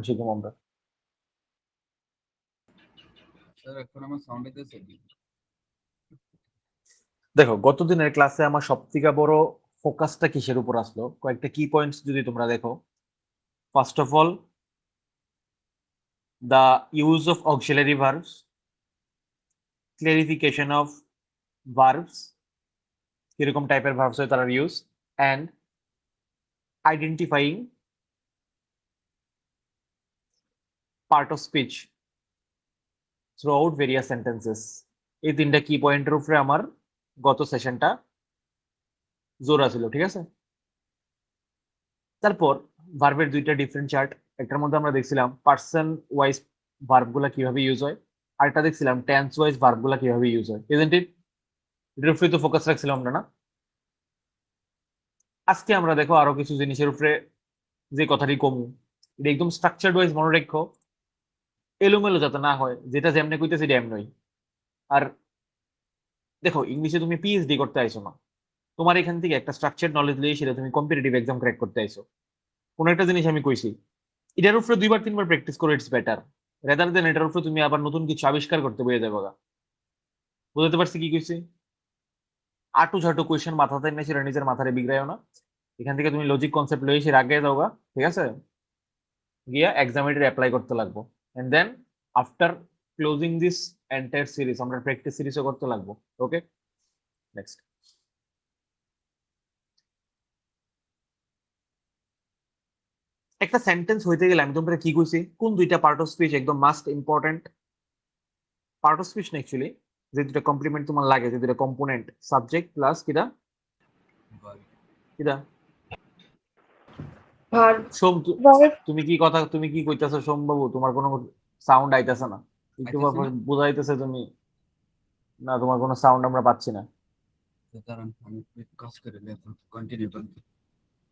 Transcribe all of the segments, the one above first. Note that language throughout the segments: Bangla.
শিখবো আমরা। দেখো গত দিনের ক্লাসে আমার সবথেকে বড় ফোকাসটা কিসের উপর আসলো, কয়েকটা কি পয়েন্টস যদি তোমরা দেখো। First of all, the use of auxiliary verbs, clarification of verbs, কিরকম টাইপের ভার্বস হয় তার use, and identifying part of speech through out various sentences. এই তিনটা কি পয়েন্টের উপরে আমার গত সেশনটা জোর ছিল, ঠিক আছে। তারপর ভার্বের দুইটা ডিফারেন্ট চার্ট, একটার মধ্যে আমরা দেখছিলাম পার্সন ওয়াইজ ভার্ব গুলা কিভাবে ইউজ হয়, আরেকটা দেখছিলাম টেন্স ওয়াইজ ভার্ব গুলা কিভাবে ইউজ হয়, ইজন্ট ইট? এটার উপরে তো ফোকাস রাখছিলাম আমরা, না? আজকে আমরা দেখো আরো কিছু জিনিসের উপরে যে কথাটি কমু, এটা একদম স্ট্রাকচার্ড ওয়াইজ মনে রেখো, এলোমেলো যাতে না হয়, যেটা যেমনে কইতেছি এটা এমনই। আর দেখো, ইংলিশে তুমি পিএইচডি করতে আইছো না, তোমার এখান থেকে একটা স্ট্রাকচার্ড নলেজ লিয়ে সেটা তুমি কম্পিটিটিভ এক্সাম ক্র্যাক করতে আইছো। কোন একটা জিনিস আমি কইছি, এটার উপরে দুইবার তিনবার প্র্যাকটিস করে ইটস বেটার, রেদার দেন এটার উপরে তুমি আবার নতুন কিছু আবিষ্কার করতে বইয়ে যাবো। বুঝতে পারছি কি কইছি? আটু ঝাটু কোয়েশ্চেন মাথাতে এনে সেটা নিজের মাথায় বিগড়াইও না, এখান থেকে তুমি লজিক কনসেপ্ট লয়ে সে আগে যাওগা, ঠিক আছে, গিয়া এক্সামিনেটর অ্যাপ্লাই করতে লাগবো। And then after closing this entire series আমরা প্র্যাকটিস সিরিজও করতে লাগবো। ওকে, নেক্সট। একটা সেন্টেন্স হইতে গেলে আমি তোমরা কি কইছি, কোন দুইটা পার্ট অফ স্পিচ একদম must important part of speech না, অ্যাকচুয়ালি যে দুটো কমপ্লিমেন্ট তোমার লাগে, যে দুটো কম্পোনেন্ট, সাবজেক্ট প্লাস কিটা কিটা ভার্ব। সোম, ভার্ব। তুমি কি কইতাছো সোম বাবু? তোমার কোনো সাউন্ড আইতাছে না, একটু বুঝাইতেছে তুমি না, তোমার কোনো সাউন্ড আমরা পাচ্ছি না।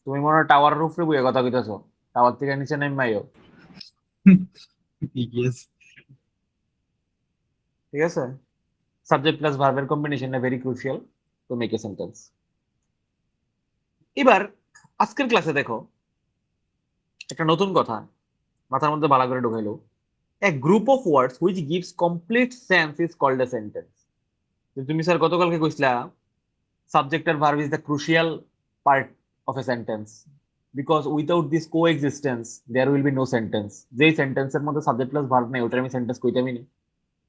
তুমি মনে হয় টাওয়ারের উপরে বইয়ে কথা কইতাছো, টাওয়ার থেকে নিচে নেমাইও, ঠিক আছে। সাবজেক্ট প্লাস ভার্বের combination very crucial to make a sentence. এবার আজকের ক্লাসে দেখো একটা নতুন কথা মাথার মধ্যে ভালো করে ঢুকাইলো, a group of words which gives complete sense is called a sentence. তুমি স্যার গতকালকে কইছিলা subject and verb is the crucial part of a sentence because without this coexistence there will be no sentence. যেই সেন্টেন্সের মধ্যে সাবজেক্ট প্লাস ভার্ব নেই ওটার আমি সেন্টেন্স কইতামই না।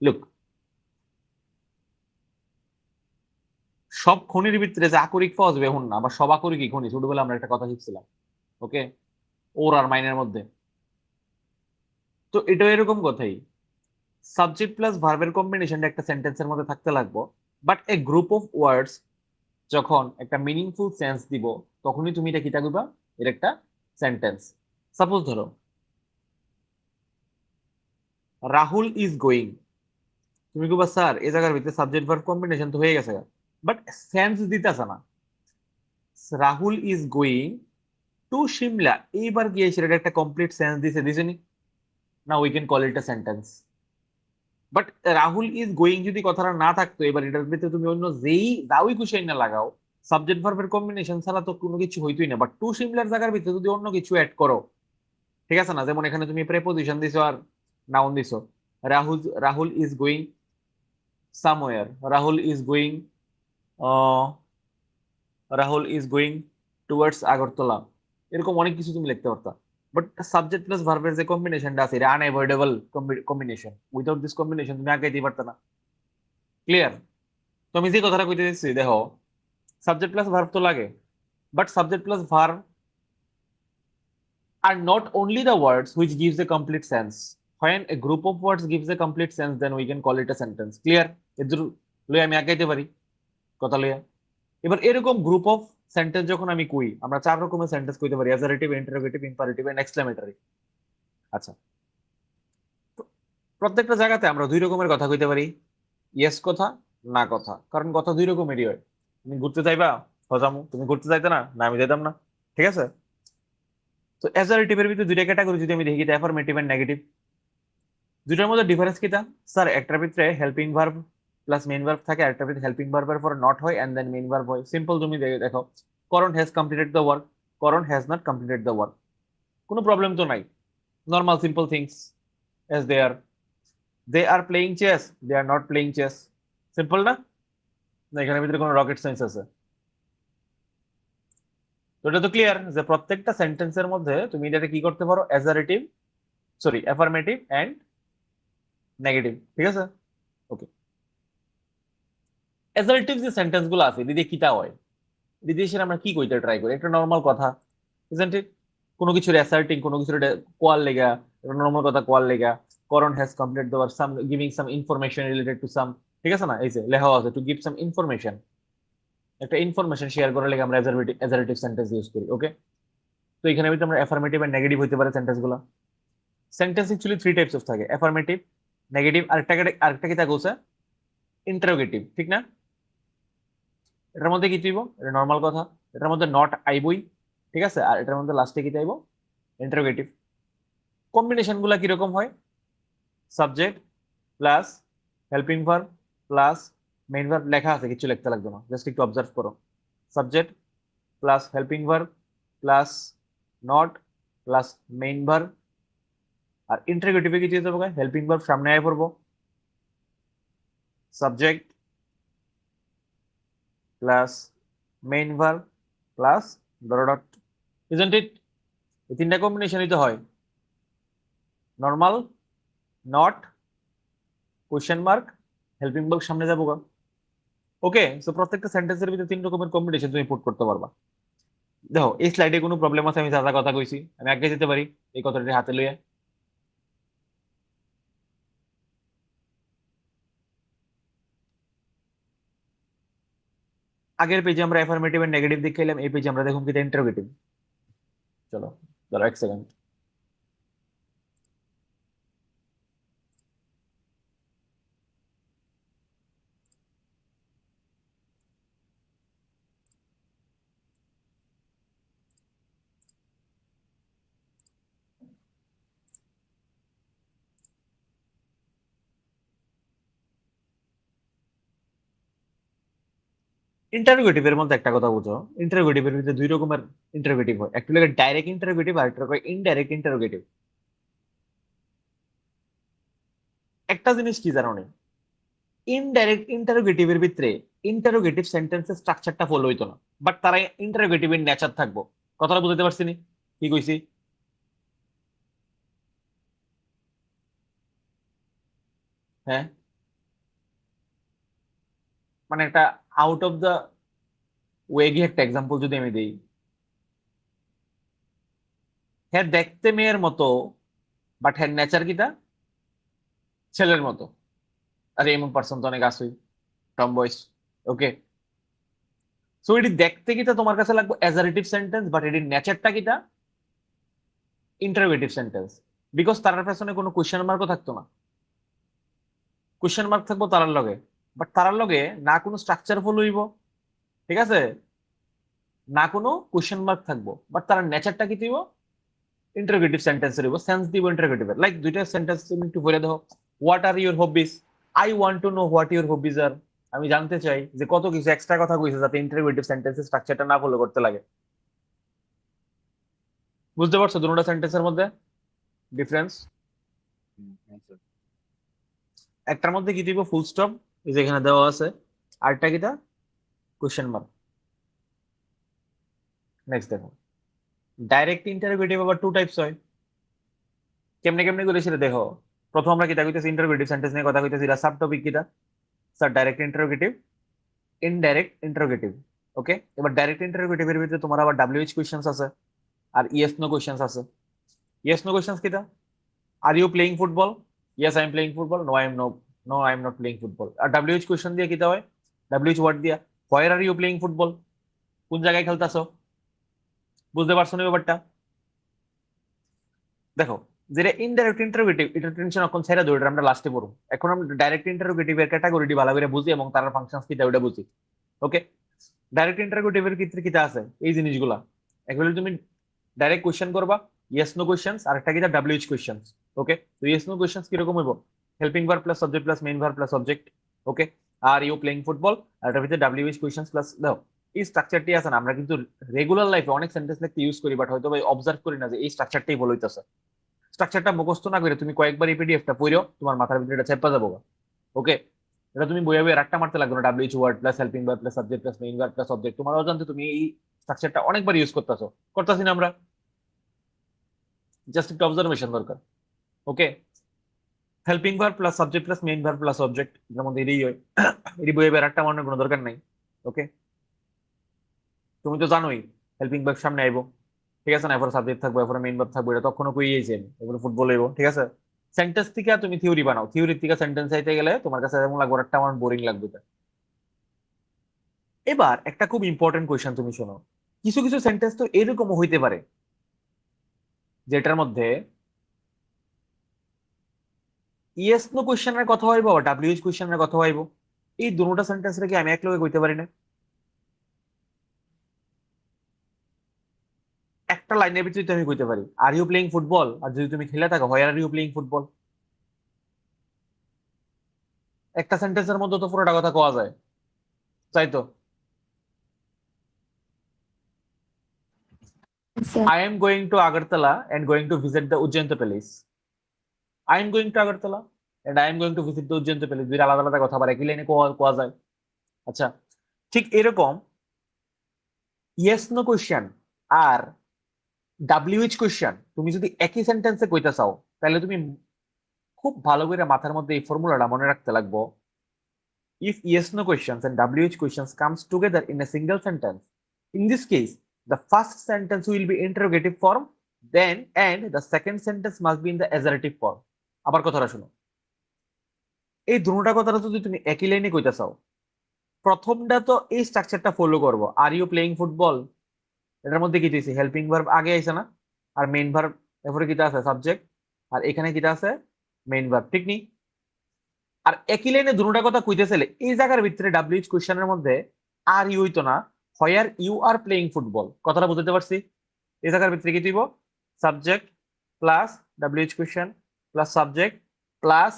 লুক, সব খনির ভিতরে যে আকরিক পাওয়া যাবে এখন না, আবার সব আকরিকই খনি, ছোটবেলা আমরা একটা কথা শিখছিলাম, ওকে, ওর আর মাইনের মধ্যে। তো এটা এরকম কথাই, সাবজেক্ট প্লাস ভার্বের কম্বিনেশনটা একটা সেন্টেন্সের মধ্যে থাকতে লাগবো, but A group of words যখন একটা মিনিংফুল সেন্স দিব তখনই তুমি এটা কিটা দিবা, এর একটা সেন্টেন্স। সাপোজ ধরো রাহুল ইজ গোয়িং, তুমি কইবা স্যার এই জায়গার ভিতরে সাবজেক্ট ভার্ব কম্বিনেশন তো হয়ে গেছে, বাট সেন্স দিতেছে না। Rahul is going two Shimla, এইবার গিয়ে সেটা একটা কমপ্লিট সেন্স দিছে, দিছেনি? না, we can call it a sentence. But Rahul is going যদি কথাটা না থাকতো, এবার এটার ভিতরে তুমি অন্য যেই দাওই খুশি না লাগাও, সাবজেক্ট ভার্বের কম্বিনেশন ছাড়া তো কোনো কিছু হইতোই না। বাট টু সিমিলার জায়গার ভিতরে যদি অন্য কিছু অ্যাড করো, ঠিক আছে না, যেমন এখানে তুমি প্রেপোজিশন দিছো আর নাউন দিছো, Rahul Rahul is going somewhere, Rahul is going Rahul is going towards Agartala, এরকম অনেক কিছু তুমি লিখতে পারতা। বাট সাবজেক্ট প্লাস ভার্বের যে কম্বিনেশনটা আছে এটা আনএভয়েডেবল কম্বিনেশন, উইদাউট দিস কম্বিনেশন তুমি আগাইতেই পারতা না। ক্লিয়ার? তো আমি যে কথাটা কইতে চাইছি, দেখো সাবজেক্ট প্লাস ভার্ব তো লাগে, but subject plus verb are not only the words which gives a complete sense. When a group of words gives a complete sense, then we can call it a sentence. Clear? এদের লই আমি আগাইতে পারি কথা লইয়া। এবার এরকম গ্রুপ অফ সেন্টেন্স যখন আমি কই, আমরা চার রকমের সেন্টেন্স কইতে পারি, অ্যাজারেটিভ, ইন্টারোগেটিভ, ইম্পারেটিভ এন্ড এক্সক্লেমেটরি। আচ্ছা, প্রত্যেকটা জায়গাতে আমরা দুই রকমের কথা কইতে পারি, ইয়েস কথা, না কথা, কারণ কথা দুই রকমেরই হয়। তুমি ঘুরতে যাইবা, হজামু, তুমি ঘুরতে যাইতে না, না আমি যাইতাম না, ঠিক আছে। তো অ্যাজারেটিভের ভিতরে দুইটা ক্যাটাগরি যদি আমি দেখি, অ্যাফার্মেটিভ এন্ড নেগেটিভ, দুইটার মধ্যে ডিফারেন্স কিটা? স্যার একটার ভিতরে helping verb plus main verb থাকে, আরেকটার ভিতরে হেল্পিং ভার্বের পর নট হয় এন্ড দেন মেইন ভার্ব হয়। সিম্পল, তুমি দেখো Karan has completed the work, Karan has not completed the work, কোনো প্রবলেম তো নাই। normal simple things as they are playing chess, they are not playing chess, simple না? না এখানে ভিতরে কোনো রকেট সায়েন্স আছে? তো এটা তো ক্লিয়ার যে প্রত্যেকটা সেন্টেন্সের মধ্যে তুমি এটাকে কি করতে পারো, assertive, sorry affirmative and negative, ঠিক আছে? ওকে, অ্যাসার্টিভ যে সেন্টেন্স গুলো আছে দিদি কিটা হয়, দিদি এসে আমরা কি কইতে ট্রাই করি, একটা নর্মাল কথা, ইজন্ট ইট? কোনো কিছুর অ্যাসার্টিং, কোনো কিছুর কোয়াল লেগা, একটা নর্মাল কথা কোয়াল লেগা, করণ হ্যাজ কমপ্লিট দেওয়ার, some giving some information related to some, ঠিক আছে না? এই যে লেখা আছে টু গিভ সাম ইনফরমেশন, একটা ইনফরমেশন শেয়ার করার লেগে আমরা অ্যাসার্টিভ সেন্টেন্স ইউজ করি। ওকে, তো এখানে ভিতরে আমরা অ্যাফার্মেটিভ এন্ড নেগেটিভ হইতে পারে সেন্টেন্স গুলো। Sentence actually three types of থাকে, অ্যাফার্মেটিভ, নেগেটিভ, আরেকটা কি থাকে হচ্ছে ইন্টারোগেটিভ, ঠিক না? এটার মধ্যে কি চাইবো, এটা নর্মাল কথা, এটার মধ্যে নট আইবই, ঠিক আছে, আর এটার মধ্যে লাস্টে কি চাইবো, ইন্টারোগেটিভ। কম্বিনেশন গুলা কিরকম হয়, subject plus helping verb plus main verb, লেখা আছে কিছু লিখতে লাগবে না, জাস্ট একটু অবজার্ভ করো। Subject plus helping verb plus not plus main verb, আর ইন্টারোগেটিভে কি চেয়ে যাবো, হেল্পিং ভার্ব সামনে আয় পড়বো, subject plus main verb plus dot, isn't it? এই তিনটা কম্বিনেশনই তো হয়, normal, not, question mark, helping verb সামনে যাবো। ওকে, সো প্রত্যেকটা সেন্টেন্সের ভিতরে তিন রকমের কম্বিনেশন তুমি পুট করতে পারবা। দেখো এই স্লাইডে কোনো প্রবলেম আছে? আমি যা যা কথা কইছি আমি আগে যেতে পারি এই কথাটি হাতে লইয়া। আগের পেজে আমরা অ্যাফার্মেটিভ এন্ড নেগেটিভ দেখাইলাম, এই পেজে আমরা দেখুন কি ইন্টারোগেটিভ। চলো ধরো এক সেকেন্ড। ইন্টারোগেটিভ এর মধ্যে একটা কথা বুঝো, ইন্টারোগেটিভ এর ভিতরে দুই রকমের ইন্টারোগেটিভ হয়, একটা হলো ডাইরেক্ট ইন্টারোগেটিভ আর একটা হলো ইনডাইরেক্ট ইন্টারোগেটিভ। একটা জিনিস কি জানো না, ইনডাইরেক্ট ইন্টারোগেটিভ এর ভিতরে ইন্টারোগেটিভ সেন্টেন্সের স্ট্রাকচারটা ফলো হইতো না, বাট তারা ইন্টারোগেটিভ এর নেচার থাকবো। কথাটা বুঝতে পারছি নি কি কইছি? হ্যাঁ, মানে একটা আউট অফ দা ওয়ে গিয়ে একটা এক্সাম্পল যদি আমি দিই, হ্যাঁ দেখতে মেয়ের মতো বাট হ্যাঁ নেচার কিটা ছেলের মতো। আরে এমন পার্সন তো অনেক আসুই, টম বয়েস। ওকে, সো এটি দেখতে কিটা তোমার কাছে লাগবে অ্যাজারেটিভ সেন্টেন্স, বাট এটির নেচারটা কিটা ইন্টারোগেটিভ সেন্টেন্স, বিকজ তার পেছনে কোনো কোশ্চেন মার্কও থাকতো না। কোশ্চেন মার্ক থাকবো তারার লগে, বাট তারার লগে না কোনো স্ট্রাকচার ফলো হইব, ঠিক আছে, না কোনো কোশ্চেন মার্ক থাকবো, বাট তার নেচারটা কি দিব, ইন্টারোগেটিভ সেন্টেন্সের হইব, সেন্স দিব ইন্টারোগেটিভ। লাইক দুইটা সেন্টেন্স তুমি একটু বলে দেখো, what are your hobbies, I want to know what your hobbies are, আমি জানতে চাই যে কত কিছু এক্সট্রা কথা কইছে যাতে ইন্টারোগেটিভ সেন্টেন্সের স্ট্রাকচারটা না ফলো করতে লাগে। বুঝতে পারছো দুটোটা সেন্টেন্সের মধ্যে ডিফারেন্স? একটার মধ্যে কি দিব ফুল স্টপ, যেখানে দেওয়া আছে, আরেকটা কিটা কোশ্চেন মার্ক। নেক্সট দেখো, ডাইরেক্ট ইন্টারোগেটিভ আবার টু টাইপস হয়। কেমনে কেমনে করে সেটা দেখো। প্রথম আমরা কিতা কইতেছি ইন্টারোগেটিভ সেন্টেন্স নিয়ে কথা কইতেছি, এটা সাব টপিক কিটা, sir direct interrogative, indirect interrogative. Okay, এবার ডাইরেক্ট ইন্টারোগেটিভ এর ভিতরে তোমার আবার ডাব্লিউএইচ কোশ্চেন্স আছে আর ইয়েস নো কোশ্চেন্স আছে। ইয়েস নো কোশ্চেন্স কিটা, are you playing football, yes I am playing football, no I am no I am not playing football. আর ডাব্লিউএইচ কোশ্চেন দিয়ে কিতা হয়, ডাব্লিউএইচ ওয়ার্ড দিয়া where are you playing football, কোন জায়গায় খেলতাছো। বুঝতে পারছো না ব্যাপারটা? দেখো, যেটা ইনডাইরেক্ট ইন্টারোগেটিভ এটা টেনশন এখন ছেড়ে দাও, এটা আমরা লাস্টে পড়ব। এখন আমরা ডাইরেক্ট ইন্টারোগেটিভ এর ক্যাটাগরিটি ভালো করে বুঝি এবং তার ফাংশনস কিটা ওটা বুঝি। ওকে, ডাইরেক্ট ইন্টারোগেটিভ এর ক্ষেত্রে কিটা আছে এই জিনিসগুলা, একবারে তুমি ডাইরেক্ট কোশ্চেন করবা, ইয়েস নো কোশ্চেন্স, আর একটা কিটা ডাব্লিউএইচ কোশ্চেন্স। ওকে, তো ইয়েস নো কোশ্চেন্স কিরকম হইব, helping verb plus subject plus main verb plus object. Okay, are you playing football, আর এটার ভিতরে ডাব্লিউএইচ কোশ্চেন্স প্লাস দাও। এই স্ট্রাকচারটি আছে না, আমরা কিন্তু রেগুলার লাইফে অনেক সেন্টেন্স লিখতে ইউজ করি, বাট হয়তো ভাই অবজার্ভ করি না যে এই স্ট্রাকচারটাই বলে হইতেছে। স্ট্রাকচারটা মুখস্থ না করে তুমি কয়েকবার এই পিডিএফটা পড়ো, তোমার মাথার ভিতরে এটা চেপা যাবো। ওকে, এটা তুমি বইয়ে বইয়ে রাখটা মারতে লাগবে না, WH word plus helping verb plus subject plus main verb plus object. তোমার অজান্তে তুমি এই স্ট্রাকচারটা অনেকবার ইউজ করতেছো, করতেছি না আমরা? জাস্ট একটু অবজারভেশন দরকার। Okay, helping verb plus subject plus main verb plus object, এর মধ্যে এটাই হয়। এটি বইয়ে বইয়ে রাখটা মারানোর কোনো দরকার নাই। ওকে, তুমি তো জানোই হেল্পিং ভার্ব সামনে আইবো, ঠিক আছে না, এরপর সাবজেক্ট থাকবে, এরপর মেইন ভার্ব থাকবে, এটা তখনও কইয়েছি আমি, এরপরে ফুটবল হইবো, ঠিক আছে। সেন্টেন্স থেকে তুমি থিওরি বানাও, থিওরি থেকে সেন্টেন্স আইতে গেলে তোমার কাছে এমন লাগবে একটা আমার বোরিং লাগবে। এবার একটা খুব ইম্পর্টেন্ট কোয়েশ্চেন তুমি শোনো, কিছু কিছু সেন্টেন্স তো এরকমও হইতে পারে যেটার মধ্যে ইয়েস নো কোয়েশ্চেনের কথা হইব বা ডাব্লিউএইচ কোয়েশ্চেনের কথা হইব, এই দুটোটা সেন্টেন্স রেখে আমি এক লগে কইতে পারি না? একটা লাইনের ভিতরে তো আমি কইতে পারি আর ইউ প্লেইং ফুটবল, আর যদি তুমি খেলে থাকো হোয়ার আর ইউ প্লেইং ফুটবল, একটা সেন্টেন্সের মধ্যে তো পুরোটা কথা কোয়া যায়, তাই তো? Sir. I am going to Agartala and going to visit the Ujjayanta palace. I am going to Agartala and I am going to visit the Ujjayanta palace, দুইটা আলাদা আলাদা কথা আবার একই লাইনে কোয়া কোয়া যায়। আচ্ছা, ঠিক এরকম ইয়েস নো কোয়েশ্চেন আর ডাব্লিউএইচ কোয়েশ্চেন তুমি যদি একই সেন্টেন্সে কইতে চাও, তাহলে তুমি খুব ভালো করে মাথার মধ্যে এই ফর্মুলাটা মনে রাখতে লাগবো। If yes no questions and WH questions comes together in a single sentence, in this case, the first sentence will be interrogative form, then and the second sentence must be in the assertive form. আবার কথাটা শুনো, এই দুটোটা কথাটা যদি তুমি একই লাইনে কইতে চাও, প্রথমটা তো এই স্ট্রাকচারটা ফলো করবো, আর ইউ প্লেইং ফুটবল, এটার মধ্যে কি দিয়েছি হেল্পিং ভার্ব আগে আইছে না, আর মেইন ভার্ব এরপরে কিটা আছে সাবজেক্ট, আর এখানে কিটা আছে মেইন ভার্ব, ঠিক নি? আর একই লাইনে দুটোটা কথা কইতেছিলে, এই জায়গার ভিতরে ডাব্লিউএইচ কোশ্চেনের মধ্যে আর ইউ হইতো না, where you are playing football, কথাটা বুঝতে পারছি? এই জায়গার ভিতরে কি দিব, subject plus WH question plus subject plus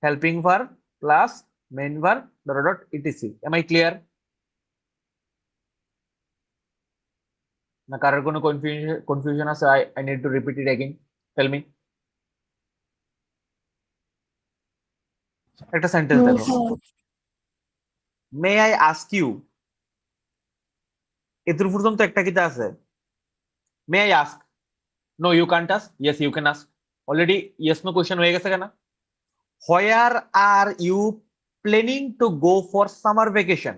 helping verb plus main verb dot dot etc. Am I clear? না কারোর কোনো কনফিউশন আছে? I I need to repeat it again, tell me. একটা সেন্টেন্স নো দেখো, sir. May I ask you, এদের পর্যন্ত একটা কিতা আছে, may I ask, no you can't ask, yes you can ask, already yes no question হয়ে গেছে কেন? Where are you planning to go for summer vacation,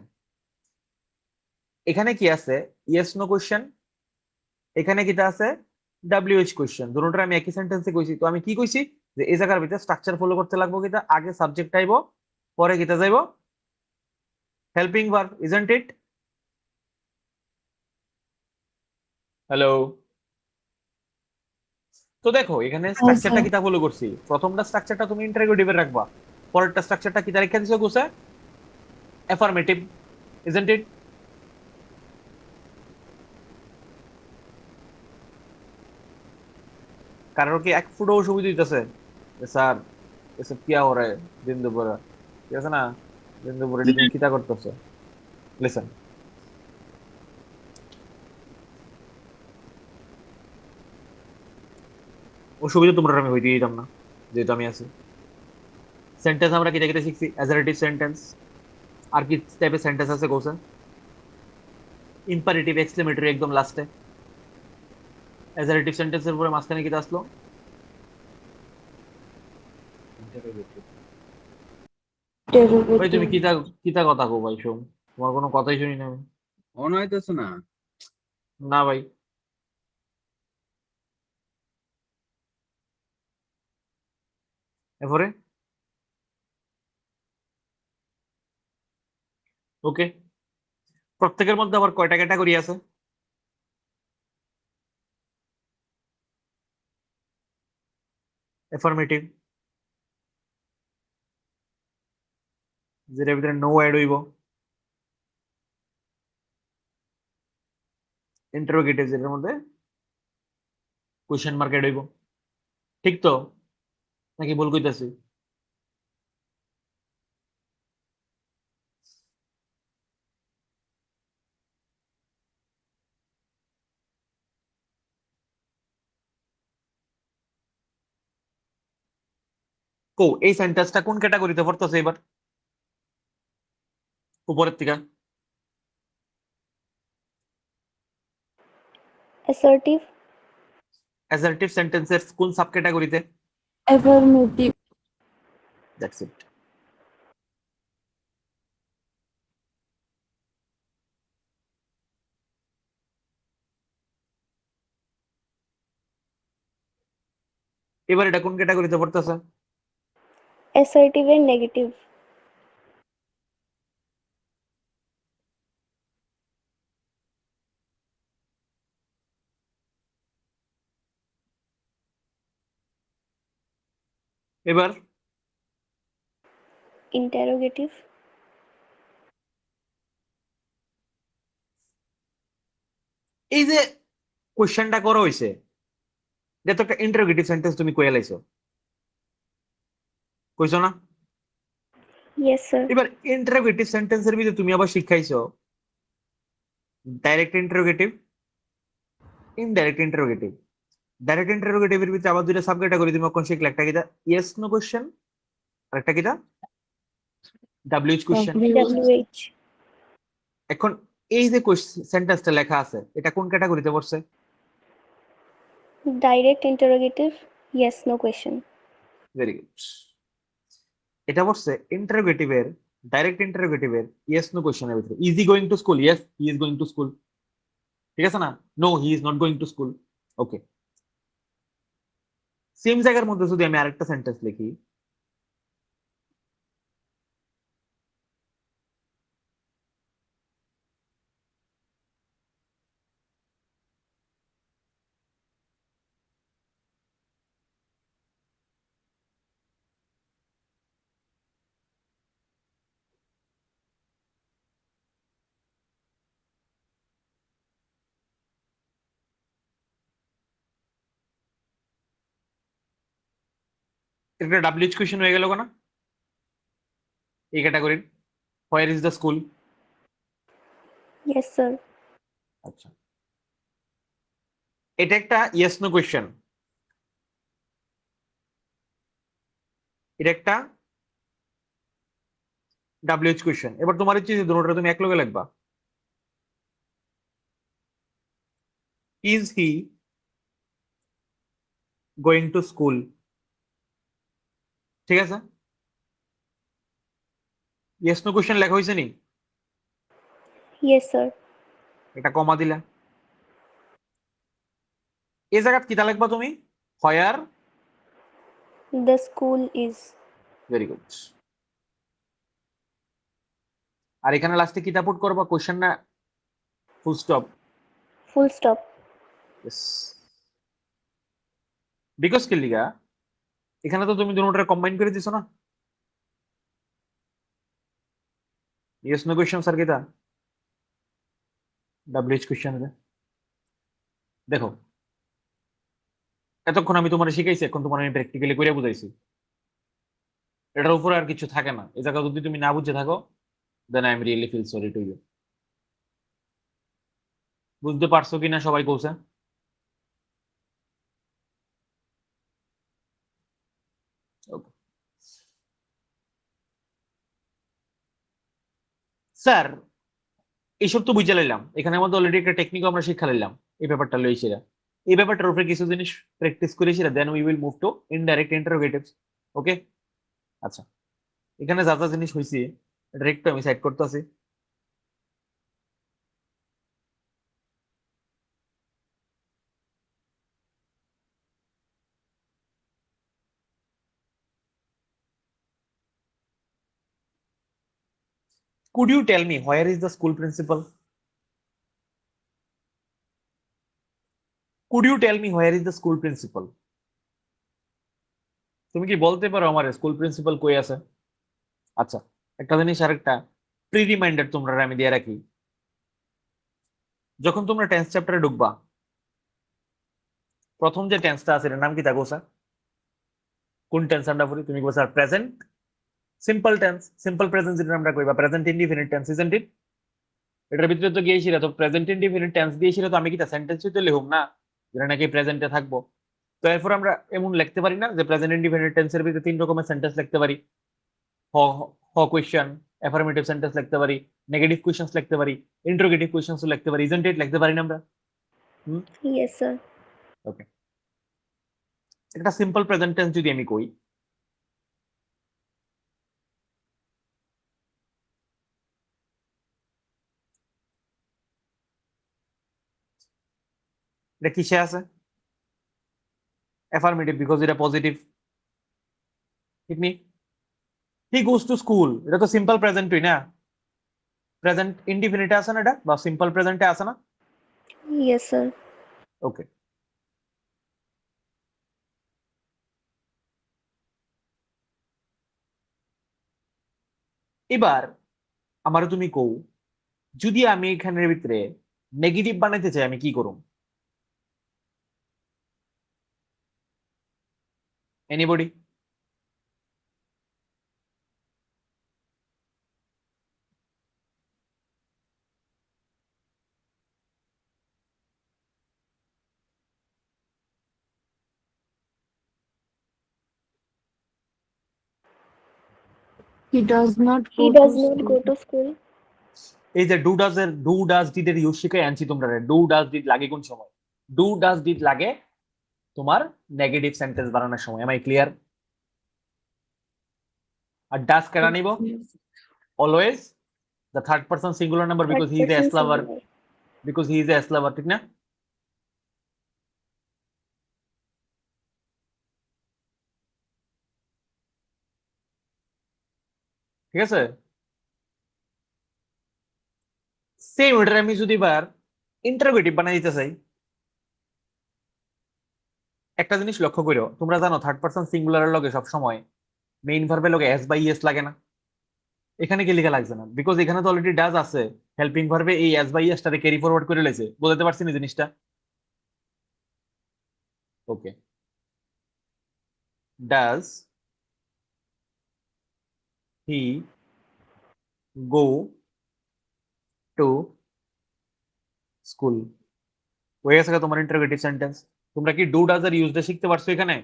এখানে কি আছে ইয়েস নো কোশ্চেন, এখানে কিটা আছে ডাব্লিউএইচ কোশ্চেন, দুটোটা আমি একই সেন্টেন্সে কইছি, তো আমি কি কইছি যে এই জায়গার ভিতরে স্ট্রাকচার ফলো করতে লাগবো কিটা, আগে সাবজেক্ট আইবো, পরে কিটা যাইবো helping verb, isn't it? Hello? তো দেখো এখানে হ্যাঁ স্ট্রাকচারটা স্যার। কিটা ফলো করছি, প্রথমটা স্ট্রাকচারটা তুমি ইন্টারোগেটিভে রাখবা, পরেরটা স্ট্রাকচারটা কিটা রেখে দিছো গুছে অ্যাফার্মেটিভ, ইজন্ট ইট? কারোর কি এক ফুটও অসুবিধা হইতেছে স্যার এসব কিয়া हो रहा है दिन দুপুরে, ঠিক আছে না, দিন দুপুরে এটি তুমি কিতা করতেছো? লিসেন, অসুবিধা তোমরা আমি হইতে দিতাম না যেহেতু আমি আছি। সেন্টেন্স আমরা কিতা কিতা শিখছি, অ্যাজারেটিভ সেন্টেন্স, আর কি টাইপের সেন্টেন্স আছে কোসে, ইম্পারেটিভ এক্সক্লেমেটরি একদম লাস্টে, অ্যাজারেটিভ সেন্টেন্সের পরে মাঝখানে কিতা আসলো, ভাই ইন্টারোগেটিভ। তুমি কিতা কিতা কথা কো ভাই, শোন তোমার কোনো কথাই শুনি না আমি। অন হইতেছে না। না ভাই, এরপরে ওকে, প্রত্যেকের মধ্যে আবার কয়টা ক্যাটাগরি আছে? এফার্মেটিভ, যেটার ভিতরে নো অ্যাড হইব, ইন্টারোগেটিভ যেটার মধ্যে কোয়েশ্চেন মার্ক অ্যাড হইব, ঠিক তো নাকি ভুল কইতাছি? কো এই সেন্টেন্সটা কোন ক্যাটাগরিতে পড়তেছে এবার উপরের থেকে? assertive, অ্যাসার্টিভ সেন্টেন্সের কোন সাব ক্যাটাগরিতে? affirmative, that's it. এবার এটা কোন ক্যাটাগরিতে পড়তেছে? assertive and negative, এবার interrogative, এই যে কোশ্চেনটা করা হয়েছে, এটা তো একটা ইন্টারোগেটিভ সেন্টেন্স, তুমি কইয়া লাইছো, কইছো না? yes sir, এবার ইন্টারোগেটিভ সেন্টেন্সের ভিতরে তুমি আবার শিখাইছো direct interrogative, indirect interrogative. Direct ইন্টারোগেটিভের ভিতরে আবার দুইটা সাব ক্যাটাগরি তুমি কোন শিখলে, একটা কিটা ইয়েস নো কোশ্চেন আর একটা কিটা ডাব্লিউএইচ কোশ্চেন। wh, এখন এই যে সেন্টেন্সটা লেখা আছে এটা কোন ক্যাটাগরিতে পড়ছে? direct interrogative, yes no question, very good. এটা পড়ছে ইন্টারোগেটিভের, ডাইরেক্ট ইন্টারোগেটিভের ইয়েস নো কোশ্চেনের ভিতরে। Is he going to school? Yes he is going to school, ঠিক আছে না? No he is not going to school. Okay, same জায়গার মধ্যে যদি আমি আরেকটা সেন্টেন্স লিখি, একটা ডাব্লিউএইচ কোশ্চেন হয়ে গেল না এই ক্যাটাগরির? হোয়ার is the school? yes sir, আচ্ছা, এটা একটা ইয়েস নো কোশ্চেন, এটা একটা ডাব্লিউএইচ কোশ্চেন। এবার তোমার ইচ্ছে যে দুটোটা তুমি এক লগে লিখবা। Is he going to school, ঠিক আছে? ইয়েস নো কোশ্চেন লেখা হয়েছে নি? yes sir, এটা কমা দিলা, এই জায়গা কিতা লিখবা তুমি? Where. the school is, very good. আর এখানে লাস্টে কিতা পুট করবা? কোশ্চেন না full stop? full stop, yes. Because কি লিগা এখানে তো তুমি দুটোটা কম্বাইন করে দিছো না। ইয়েস নো কোশ্চেন স্যার কিতা ডাব্লিউএইচ কোশ্চেন। দেখো এতক্ষণ আমি তোমার শিখাইছি, এখন তোমার আমি প্র্যাকটিক্যালি করে বুঝাইছি, এটার উপরে আর কিছু থাকে না। এই জায়গা যদি তুমি না বুঝে থাকো then I am really feel sorry to you. বুঝতে পারছো কিনা সবাই কৌছে? স্যার এইসব তো বুঝে লাইলাম, এখানে আমাদের অলরেডি একটা টেকনিক আমরা শিক্ষা নিলাম, এই ব্যাপারটা লই সেরা, এই ব্যাপারটার উপরে কিছু জিনিস প্র্যাকটিস করি সেরা, then we will move to indirect interrogatives. Okay, আচ্ছা, এখানে যা যা জিনিস হয়েছে এটা একটু আমি সাইড করতে আছি। Could you tell me where is the school principal? Could you tell me where is the school principal? তুমি কি বলতে পারো আমার স্কুল প্রিন্সিপাল কই আছে? আচ্ছা, একটা জিনিস আরেকটা প্রি রিমাইন্ডার তোমরা আমি দিয়ে রাখি, যখন তোমরা টেন্স চ্যাপ্টারে ঢুকবা প্রথম যে টেন্সটা আছে এটার নাম কি থাকো স্যার? কোন টেন্স আমরা পড়ি? তুমি কো sir present simple tense, simple present যেটা আমরা কইবা present indefinite tense, isn't it? এটার ভিতরে তো গিয়েছিল তো প্রেজেন্ট ইনডিফিনিট টেন্স দিয়েছিল, তো আমি কি তা সেন্টেন্সই তো লিখুম না যেটা নাকি প্রেজেন্টে থাকবো। তো এরপর আমরা এমন লিখতে পারি না যে প্রেজেন্ট ইনডিফিনিট টেন্সের ভিতরে 3 রকমের সেন্টেন্স লিখতে পারি, হ হ কোয়েশ্চেন, অ্যাফার্মেটিভ সেন্টেন্স লিখতে পারি, নেগেটিভ কোয়েশ্চেন্স লিখতে পারি, ইন্টারোগেটিভ কোয়েশ্চেন্স লিখতে পারি, ইজন্ট ইট লিখতে পারি না আমরা? Yes, sir. ওকে, একটা সিম্পল প্রেজেন্ট টেন্স যদি আমি কই, এটা কিসে আছে? অ্যাফার্মেটিভ, বিকজ এটা পজিটিভ, ঠিক নি? হি গোস টু স্কুল, এটা তো সিম্পল প্রেজেন্টই না, প্রেজেন্ট ইনডিফিনিটে আছে না এটা, বা সিম্পল প্রেজেন্টে আছে না? Yes, sir. ওকে, এবার আমার তুমি কও, যদি আমি এখানের ভিতরে নেগেটিভ বানাইতে চাই আমি কি করব? Anybody? He does not He go does to not go school. to school. এই যে ডু ডাজ ডিড এর ইউজ শিখে আনছি তোমরা, ডু ডাজ ডিড লাগে কোন সময়? ডু ডাজ ডিড লাগে তোমার নেগেটিভ সেন্টেন্স বানানোর সময়। Am I clear? আর ডাজ কেন নিব? Always the third person singular number, because Third he is a person এসলাভার, singular. Because he is a এসলাভার, ঠিক না? ঠিক আছে, সেম ওটার আমি যদি এবার ইন্টারোগেটিভ বানাই দিতে চাই, একটা জিনিস লক্ষ্য করো, তোমরা জানো থার্ড পারসন সিঙ্গুলারের লগে সব সময় মেইন ভার্বের লগে এস বাই এস লাগে না? এখানে কি লেখা লাগছে না? বিকজ এখানে তো অলরেডি ডাজ আছে, হেল্পিং ভার্বে এই এস বাই এসটারে ক্যারি ফরওয়ার্ড করে লেছে। বুঝতে পারছি না জিনিসটা? Okay, does he go to school, হয়ে গেছে তোমার ইন্টারোগেটিভ সেন্টেন্স। তোমরা কি ডু ডাজ এর ইউজটা শিখতে পারছো এখানে?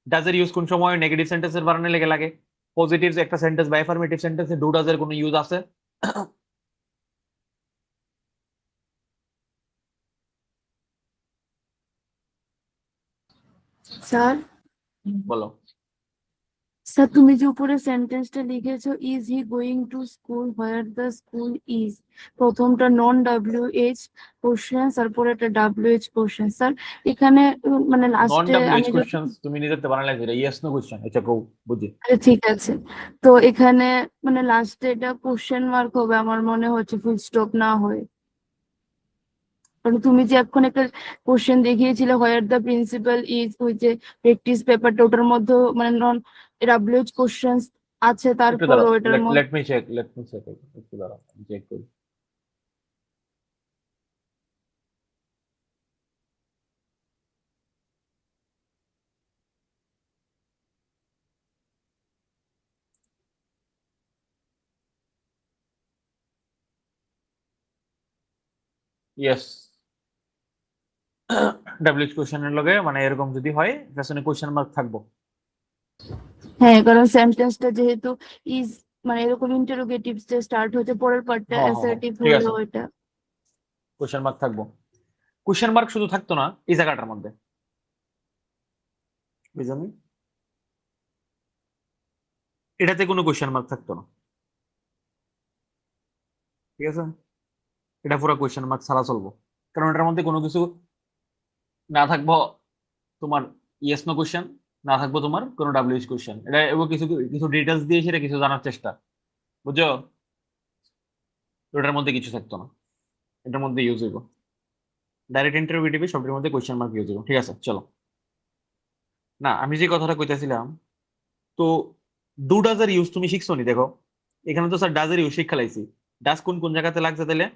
ডাজ এর ইউজ কোন সময় নেগেটিভ সেন্টেন্সের বানানে লেগে লাগে? পজিটিভ একটা সেন্টেন্স বা অ্যাফার্মেটিভ সেন্টেন্সে ডু ডাজ এর কোনো ইউজ আছে? স্যার, বলো। স্যার তুমি যে উপরে সেন্টেন্সটা লিখেছো, is he going to school, where the school is, প্রথমটা নন ডাব্লিউএইচ কোশ্চেন, তারপরে একটা ডাব্লিউএইচ কোশ্চেন। স্যার এখানে মানে নন লাস্টে ডাব্লিউএইচ আমি যদি, কোশ্চেন্স তুমি নিজেতে বানালে এটা ইয়েস নো কোশ্চেন, এটা কও বুঝি। আচ্ছা, ঠিক আছে। তো এখানে মানে লাস্টে এটা কোশ্চেন মার্ক হবে আমার মনে হচ্ছে, ফুল স্টপ না হয়ে। কারণ তুমি যে এখন একটা কোশ্চেন দেখিয়েছিলে, হোয়ার দ্য প্রিন্সিপাল ইজ, ওই যে প্র্যাকটিস পেপারটা, ওটার মধ্যে মানে নন ডাব্লিউএইচ কোশ্চেন আছে, একটু তারপর দাঁড়াও, ওইটার মধ্যে। লেট মি চেক, একটু দাঁড়াও চেক করি। ইয়েস, ডাব্লিউএইচ কোশ্চেনের লগে মানে এরকম যদি হয় পেছনে কোশ্চেন মার্ক থাকবো। হ্যাঁ, কারণ সেন্টেন্সটা যেহেতু ইজ মানে এরকম ইন্টারোগেটিভ যে স্টার্ট হচ্ছে, পরের পার্টটা হ্যাঁ হ্যাঁ হ্যাঁ, অ্যাসার্টিভ ঠিক হলে আছে, ওইটা। কোশ্চেন মার্ক থাকবো। কোশ্চেন মার্ক শুধু থাকতো না এই জায়গাটার মধ্যে, বুঝলি? এটাতে কোনো কোশ্চেন মার্ক থাকতো না, ঠিক আছে? এটা পুরো কোশ্চেন মার্ক ছাড়া চলবো, কারণ এটার মধ্যে কোনো কিছু না থাকবো তোমার ইয়েস নো কোশ্চেন, না থাকবো তোমার কোনো ডাব্লিউএইচ কোশ্চেন। এটা এবং কিছু কিছু ডিটেলস দিয়ে সেটা কিছু জানার চেষ্টা, বুঝছো? তো এটার মধ্যে কিছু থাকতো না, এটার মধ্যে ইউজ হইব ডাইরেক্ট ইন্টারোগেটিভে, সবটির মধ্যে কোশ্চেন মার্ক ইউজ হইব। ঠিক আছে, চলো। না, আমি যে কথাটা কইতেছিলাম, তো ডু ডাজ এর ইউজ তুমি শিখছো নি? দেখো এখানে তো স্যার ডাজ এর ইউজ শিক্ষা লাইছি। ডাজ কোন কোন জায়গাতে লাগছে তাহলে?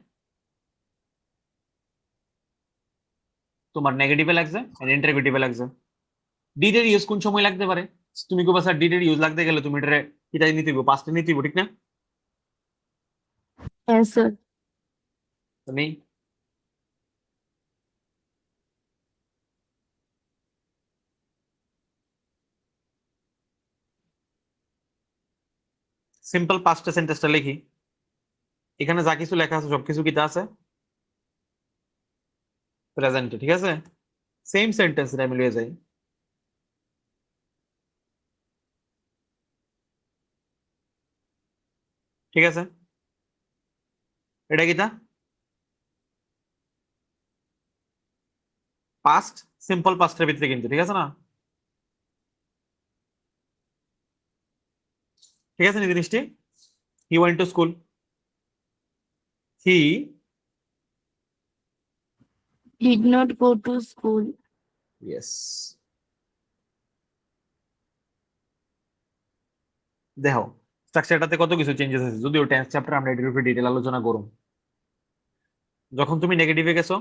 তোমার নেগেটিভে লাগছে আর ইন্টারোগেটিভে লাগছে। ডিড এর ইউজ কোন সময় লাগতে পারে? তুমি কইবা স্যার ডিড এর ইউজ লাগতে গেলে তুমি এটা এটাই নিতে হইব, পাঁচটা নিতে হইব, ঠিক না? হ্যাঁ স্যার। তুমি সিম্পল পাস্ট সেন্টেন্সটা লিখি। এখানে যা কিছু লেখা আছে সবকিছু কিটা আছে প্রেজেন্টে, ঠিক আছে? সেম সেন্টেন্স আমি লিয়ে যাই। ঠিক আছে, এটা কিটা পাস্ট, সিম্পল পাস্টের ভিতরে কিন্তু, ঠিক আছে না? ঠিক আছে নি জিনিসটি? He went to school, he Did not go to school. Yes. দেখো স্ট্রাকচারটাতে কত কিছু চেঞ্জেস আছে, যদিও টেন্স চ্যাপ্টার আমরা এটার উপরে ডিটেল আলোচনা করব। যখন তুমি নেগেটিভে গেছো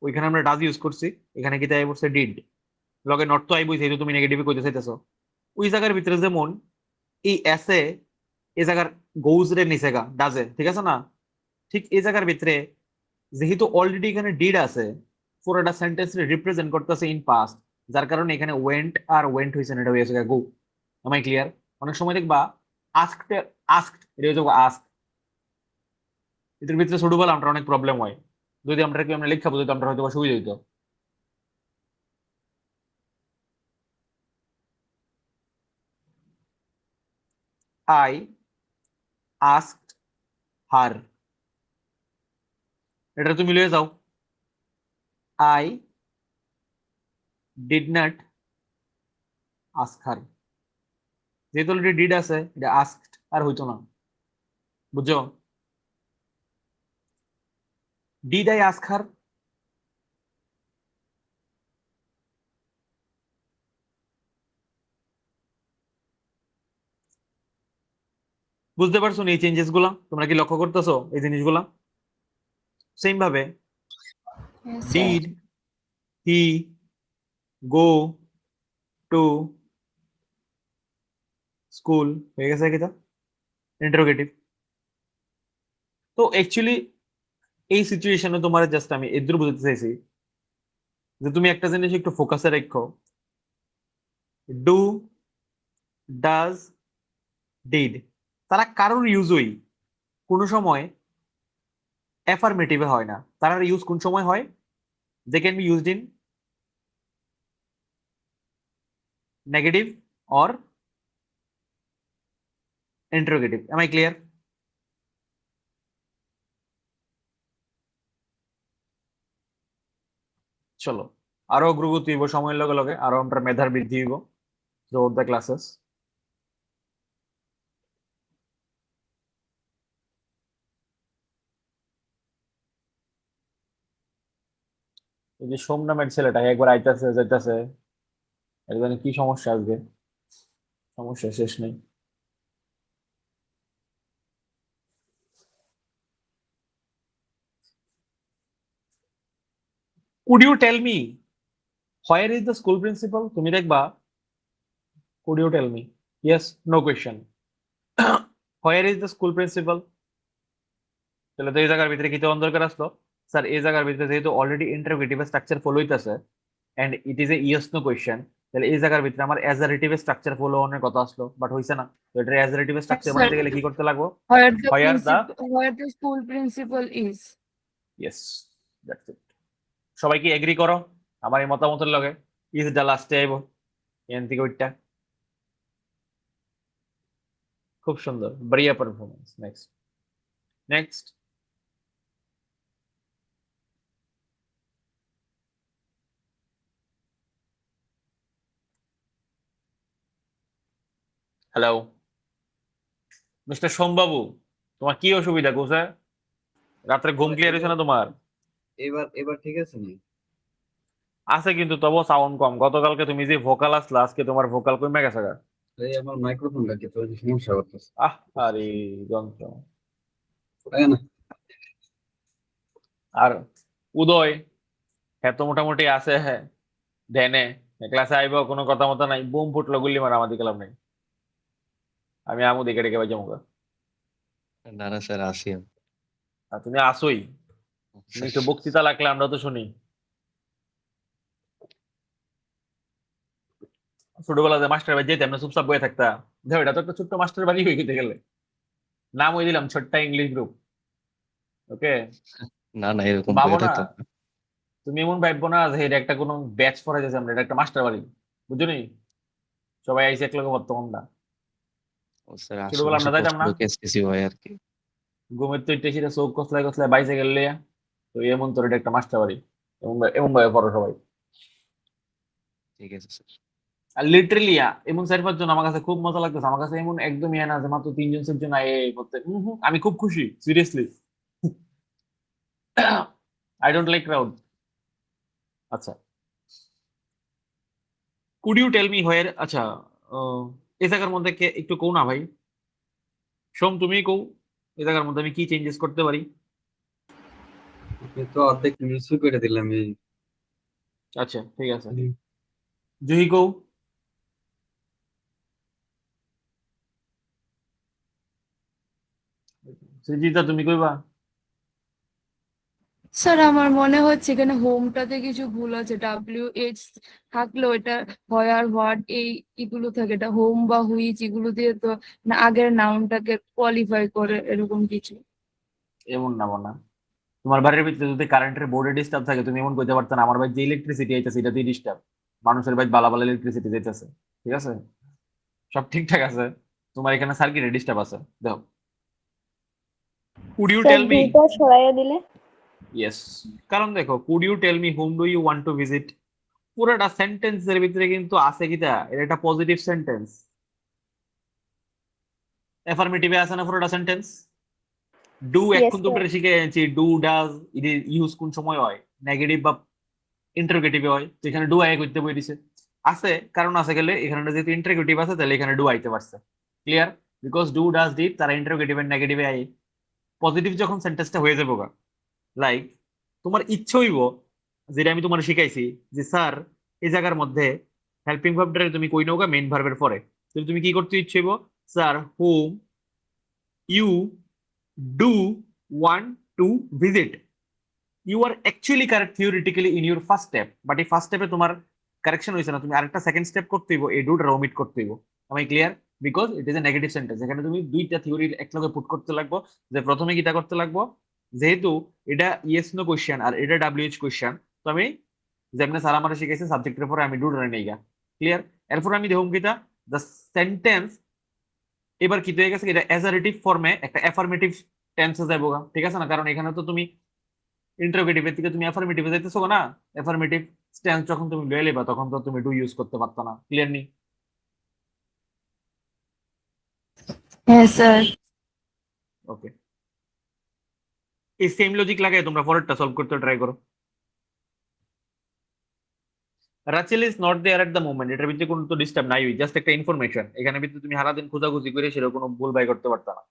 ওইখানে আমরা ডাজ ইউজ করছি, এখানে কি তাই বলছে ডিড, লগে নট তো আইবই, যেহেতু তুমি নেগেটিভে কইতে চাইতেছো। ওই জায়গার ভিতরে যেমন এই এসে এই জায়গার গোজ রে নিচে গা ডাজে, ঠিক আছে না? ঠিক এই জায়গার ভিতরে যেহেতু অলরেডি এখানে ডিড আছে, পুরোটা সেন্টেন্স রিপ্রেজেন্ট করতেছে ইন পাস্ট, যার কারণে এখানে ওয়েন্ট আর ওয়েন্ট হইছে না, এটা হয়েছে গো। আমায় ক্লিয়ার? অনেক সময় দেখবা আস্কড, আস্কড এটা হয়ে যাবো আস্ক, এটার ভিতরে ছোটবেলা আমরা অনেক প্রবলেম হয়, যদি আমরা কি আমরা লেখা বুঝতো আমরা হয়তো বা সুবিধা হইতো। আই আস্কড হার, এটা তুমি লিয়ে যাও। I did not ask her, যেহেতু অলরেডি ডিড আছে এটা আস্কড আর হইতো না, বুঝছো? ডিড আই আস্ক হার, বুঝতে পারছো না এই চেঞ্জেস গুলা? তোমরা কি লক্ষ্য করতেছো এই জিনিসগুলা? সেম ভাবে Yes, sir. Did he go to school হয়ে গেছে কিটা ইন্টারোগেটিভ। তো অ্যাকচুয়ালি এই সিচুয়েশনে তোমার জাস্ট আমি এদ্রু বুঝতে চাইছি যে তুমি একটা জিনিস একটু ফোকাসে রাখো। ডু, ডাজ, ডিড তারা কারোর ইউজই কোনো সময় অ্যাফার্মেটিভে হয় না, তারা ইউজ কোন সময় হয়? They can be used in negative or interrogative. Am I clear? চলো আরো অগ্রগতি হইব সময়ের লগে লগে, আরো আমরা মেধার বৃদ্ধি হইব থ্রুআউট দ্য ক্লাসেস। এই যে সোম নামের ছেলেটা একবার আইতাছে যাইতাছে, একজন কি সমস্যা আজকে, সমস্যা শেষ নেই। Could you tell me where is the school principal? তুমি দেখবা could you tell me, yes no question, where is the school principal. তাহলে তো এই জায়গার ভিতরে কি তখন দরকার আসলো? স্যার এই জায়গার ভিতরে যেহেতু অলরেডি ইন্টারোগেটিভ স্ট্রাকচার ফলো হইতাছে and it is a yes no question, তাহলে এই জায়গার ভিতরে আমার অ্যাজারেটিভ স্ট্রাকচার ফলো অনের কথা আসলো, বাট হইছে না। তো এটা অ্যাজারেটিভ Yes, স্ট্রাকচার sir. বানাইতে গেলে কি করতে লাগবে? Where the where the, principal, where the school principal is. Yes that's it. সবাই কি এগ্রি করো আমার এই মতামতের লগে? ইজ দা লাস্টে আইব এন থেকে ওইটা, খুব সুন্দর, বড়িয়া performance. Next, next. Hello mister সোমবাবু, তোমার কি অসুবিধা কোসা? রাত্রে ঘুম ক্লিয়ার হয়েছে না তোমার? এবার এবার ঠিক আছে নি? আছে কিন্তু তবু সাউন্ড কম। গতকালকে তুমি যে ভোকাল আসলা আজকে তোমার ভোকাল কমে গেছে গা। এই আমার মাইক্রোফোনটা কি তো সমস্যা করতেছে, আহ আরে যন্ত্র। তাই না? আর উদয় হ্যাঁ তো মোটামুটি আছে, হ্যাঁ ধ্যানে ক্লাসে আইব, কোনো কথা মতো নাই, বুম ফুটলো গুল্লি মারা আমাদের গেলাম নাই। আমি আমু দেখে রেখে বাজে মুখা। না না স্যার আসি আমি। আর তুমি আসোই, তুমি একটু বক্তৃতা লাগলে আমরা তো শুনি। ছোটবেলাতে মাস্টার বাড়ি যেতে আমরা চুপচাপ বয়ে থাকতাম, দেখো এটা তো একটা ছোট্ট মাস্টার বাড়ি হয়ে গেতে গেলে। নাম ওই দিলাম ছোট্ট ইংলিশ গ্রুপ। ওকে, না না এরকম ভাবো বইয়ের না, হয়তো না। তুমি এমন ভাববো না যে এটা একটা কোনো ব্যাচ পড়া যাচ্ছে, আমরা এটা একটা মাস্টার বাড়ি, বুঝছো নি? সবাই আইসে এক লগে বর্তমান না। ও স্যার ছোটবেলা আশেপাশে আমরা যাইতাম প্রচুর না, লোক এসটিসি হয় আর কি। ঘুমের তো ইটে সেটা চোখ কসলায় কসলায় বাইসাইকেল লইয়া, তো এমন তোর এটা একটা মাস্টার বাড়ি, এমন ভাবে পড়ো সবাই। ঠিক আছে স্যার। আর লিটারেলি এমন 4-5 জন আমার কাছে খুব মজা লাগতেছে, আমার কাছে এমন একদম ইয়ে না যে মাত্র 3-4 জন আয়ে করতে, আমি খুব খুশি seriously. I don't like crowd. আচ্ছা, could you tell me where, আচ্ছা এই জায়গার মধ্যে কে একটু কও না ভাই, সোম তুমি কও এই জায়গার মধ্যে আমি কি চেঞ্জেস করতে পারি? আমি তো অর্ধেক মিসও করে দিলাম এই। আচ্ছা ঠিক আছে, জুহি কও। সৃজিতা তুমি কইবা? স্যার আমার মনে হচ্ছে এখানে হোমটাতে কিছু ভুল আছে, WH থাকলেও এটা হয় আর হোয়াট এই এগুলো থাকে, এটা হোম বা হুইচ এগুলো দিয়ে তো না আগের নাউনটাকে কোয়ালিফাই করে এরকম কিছু। এমন না না, তোমার বাড়ির ভিতরে যদি কারেন্টের বোর্ডে ডিস্টার্ব থাকে তুমি এমন কইতে পারতো না আমার বাড়ি যে ইলেকট্রিসিটি আইতাছে এটাতেই ডিস্টার্ব, মানুষের বাড়ি বালা বালা ইলেকট্রিসিটি যাইতেছে, ঠিক আছে, সব ঠিকঠাক আছে, তোমার এখানে সার্কিটে ডিস্টার্ব আছে, দেখো। Could you sir tell me, দুটা সরাইয়া দিলে। ইয়েস, কারণ দেখো could you tell me whom do you want to visit, পুরোটা সেন্টেন্সের ভিতরে কিন্তু আছে কিটা, এটা একটা পজিটিভ সেন্টেন্স, অ্যাফার্মেটিভে আছে না পুরোটা সেন্টেন্স। ডু ইয়েস এখন স্যার। তোমরা শিখে আছি, ডু ডাজ এর ইউজ কোন সময় হয়, নেগেটিভ বা ইন্টারোগেটিভে হয়, তো এখানে ডু আই করতে বই দিছে, আছে কারণ আছে গেলে এখানে যেহেতু ইন্টারোগেটিভ আছে তাহলে এখানে ডু আইতে পারছে, clear, because do does did তারা ইন্টারোগেটিভ এর নেগেটিভে আই, পজিটিভ যখন সেন্টেন্সটা হয়ে যাবো গা, লাইক তোমার ইচ্ছে হইব, যেটা আমি তোমার শিখাইছি যে স্যার এই জায়গার মধ্যে হেল্পিং ভার্বটা তুমি কই নৌকা মেইন ভার্বের পরে, তাহলে তুমি কি করতে ইচ্ছে হইব, sir whom you do want to visit, you are actually correct theoretically in your first step, but এই ফার্স্ট স্টেপে তোমার কারেকশন হয়েছে না, তুমি আরেকটা সেকেন্ড স্টেপ করতে হইব, এই ডুটা ওমিট করতে হইব, আমি clear, because it is A negative sentence, এখানে তুমি দুইটা থিওরি একলগে পুট করতে লাগবো, যে প্রথমে কিটা করতে লাগবো, যেহেতু এটা ইয়েস নো কোশ্চেন আর এটা WH কোশ্চেন, তো আমি যেমনি স্যার আমার শিখাইছে সাবজেক্টের পরে আমি ডুটা নেই গা, ক্লিয়ার, এরপর আমি দেখুন কিটা দ্য সেন্টেন্স এবার কি হয়ে গেছে, এটা অ্যাজারেটিভ ফর্মে একটা অ্যাফার্মেটিভ টেন্সে যাবো গা, ঠিক আছে না, কারণ এখানে তো তুমি ইন্টারোগেটিভের থেকে তুমি অ্যাফার্মেটিভে যাইতেছো না, অ্যাফার্মেটিভ স্ট্যান্স যখন তুমি লয়ে লেবা তখন তো তুমি ডু ইউজ করতে পারতো না, ক্লিয়ার নি? হ্যাঁ স্যার। ওকে, এই সেম লজিক লাগাই তোমরা পরেরটা সলভ করতে ট্রাই করো। Rachel is not there at the moment, এটার ভিতরে কোনো তো ডিস্টার্ব নাই, জাস্ট একটা ইনফরমেশন, এখানে ভিতরে তুমি সারাদিন খোঁজাখুঁজি করে সেটা কোনো ভুল বাই করতে পারতো না।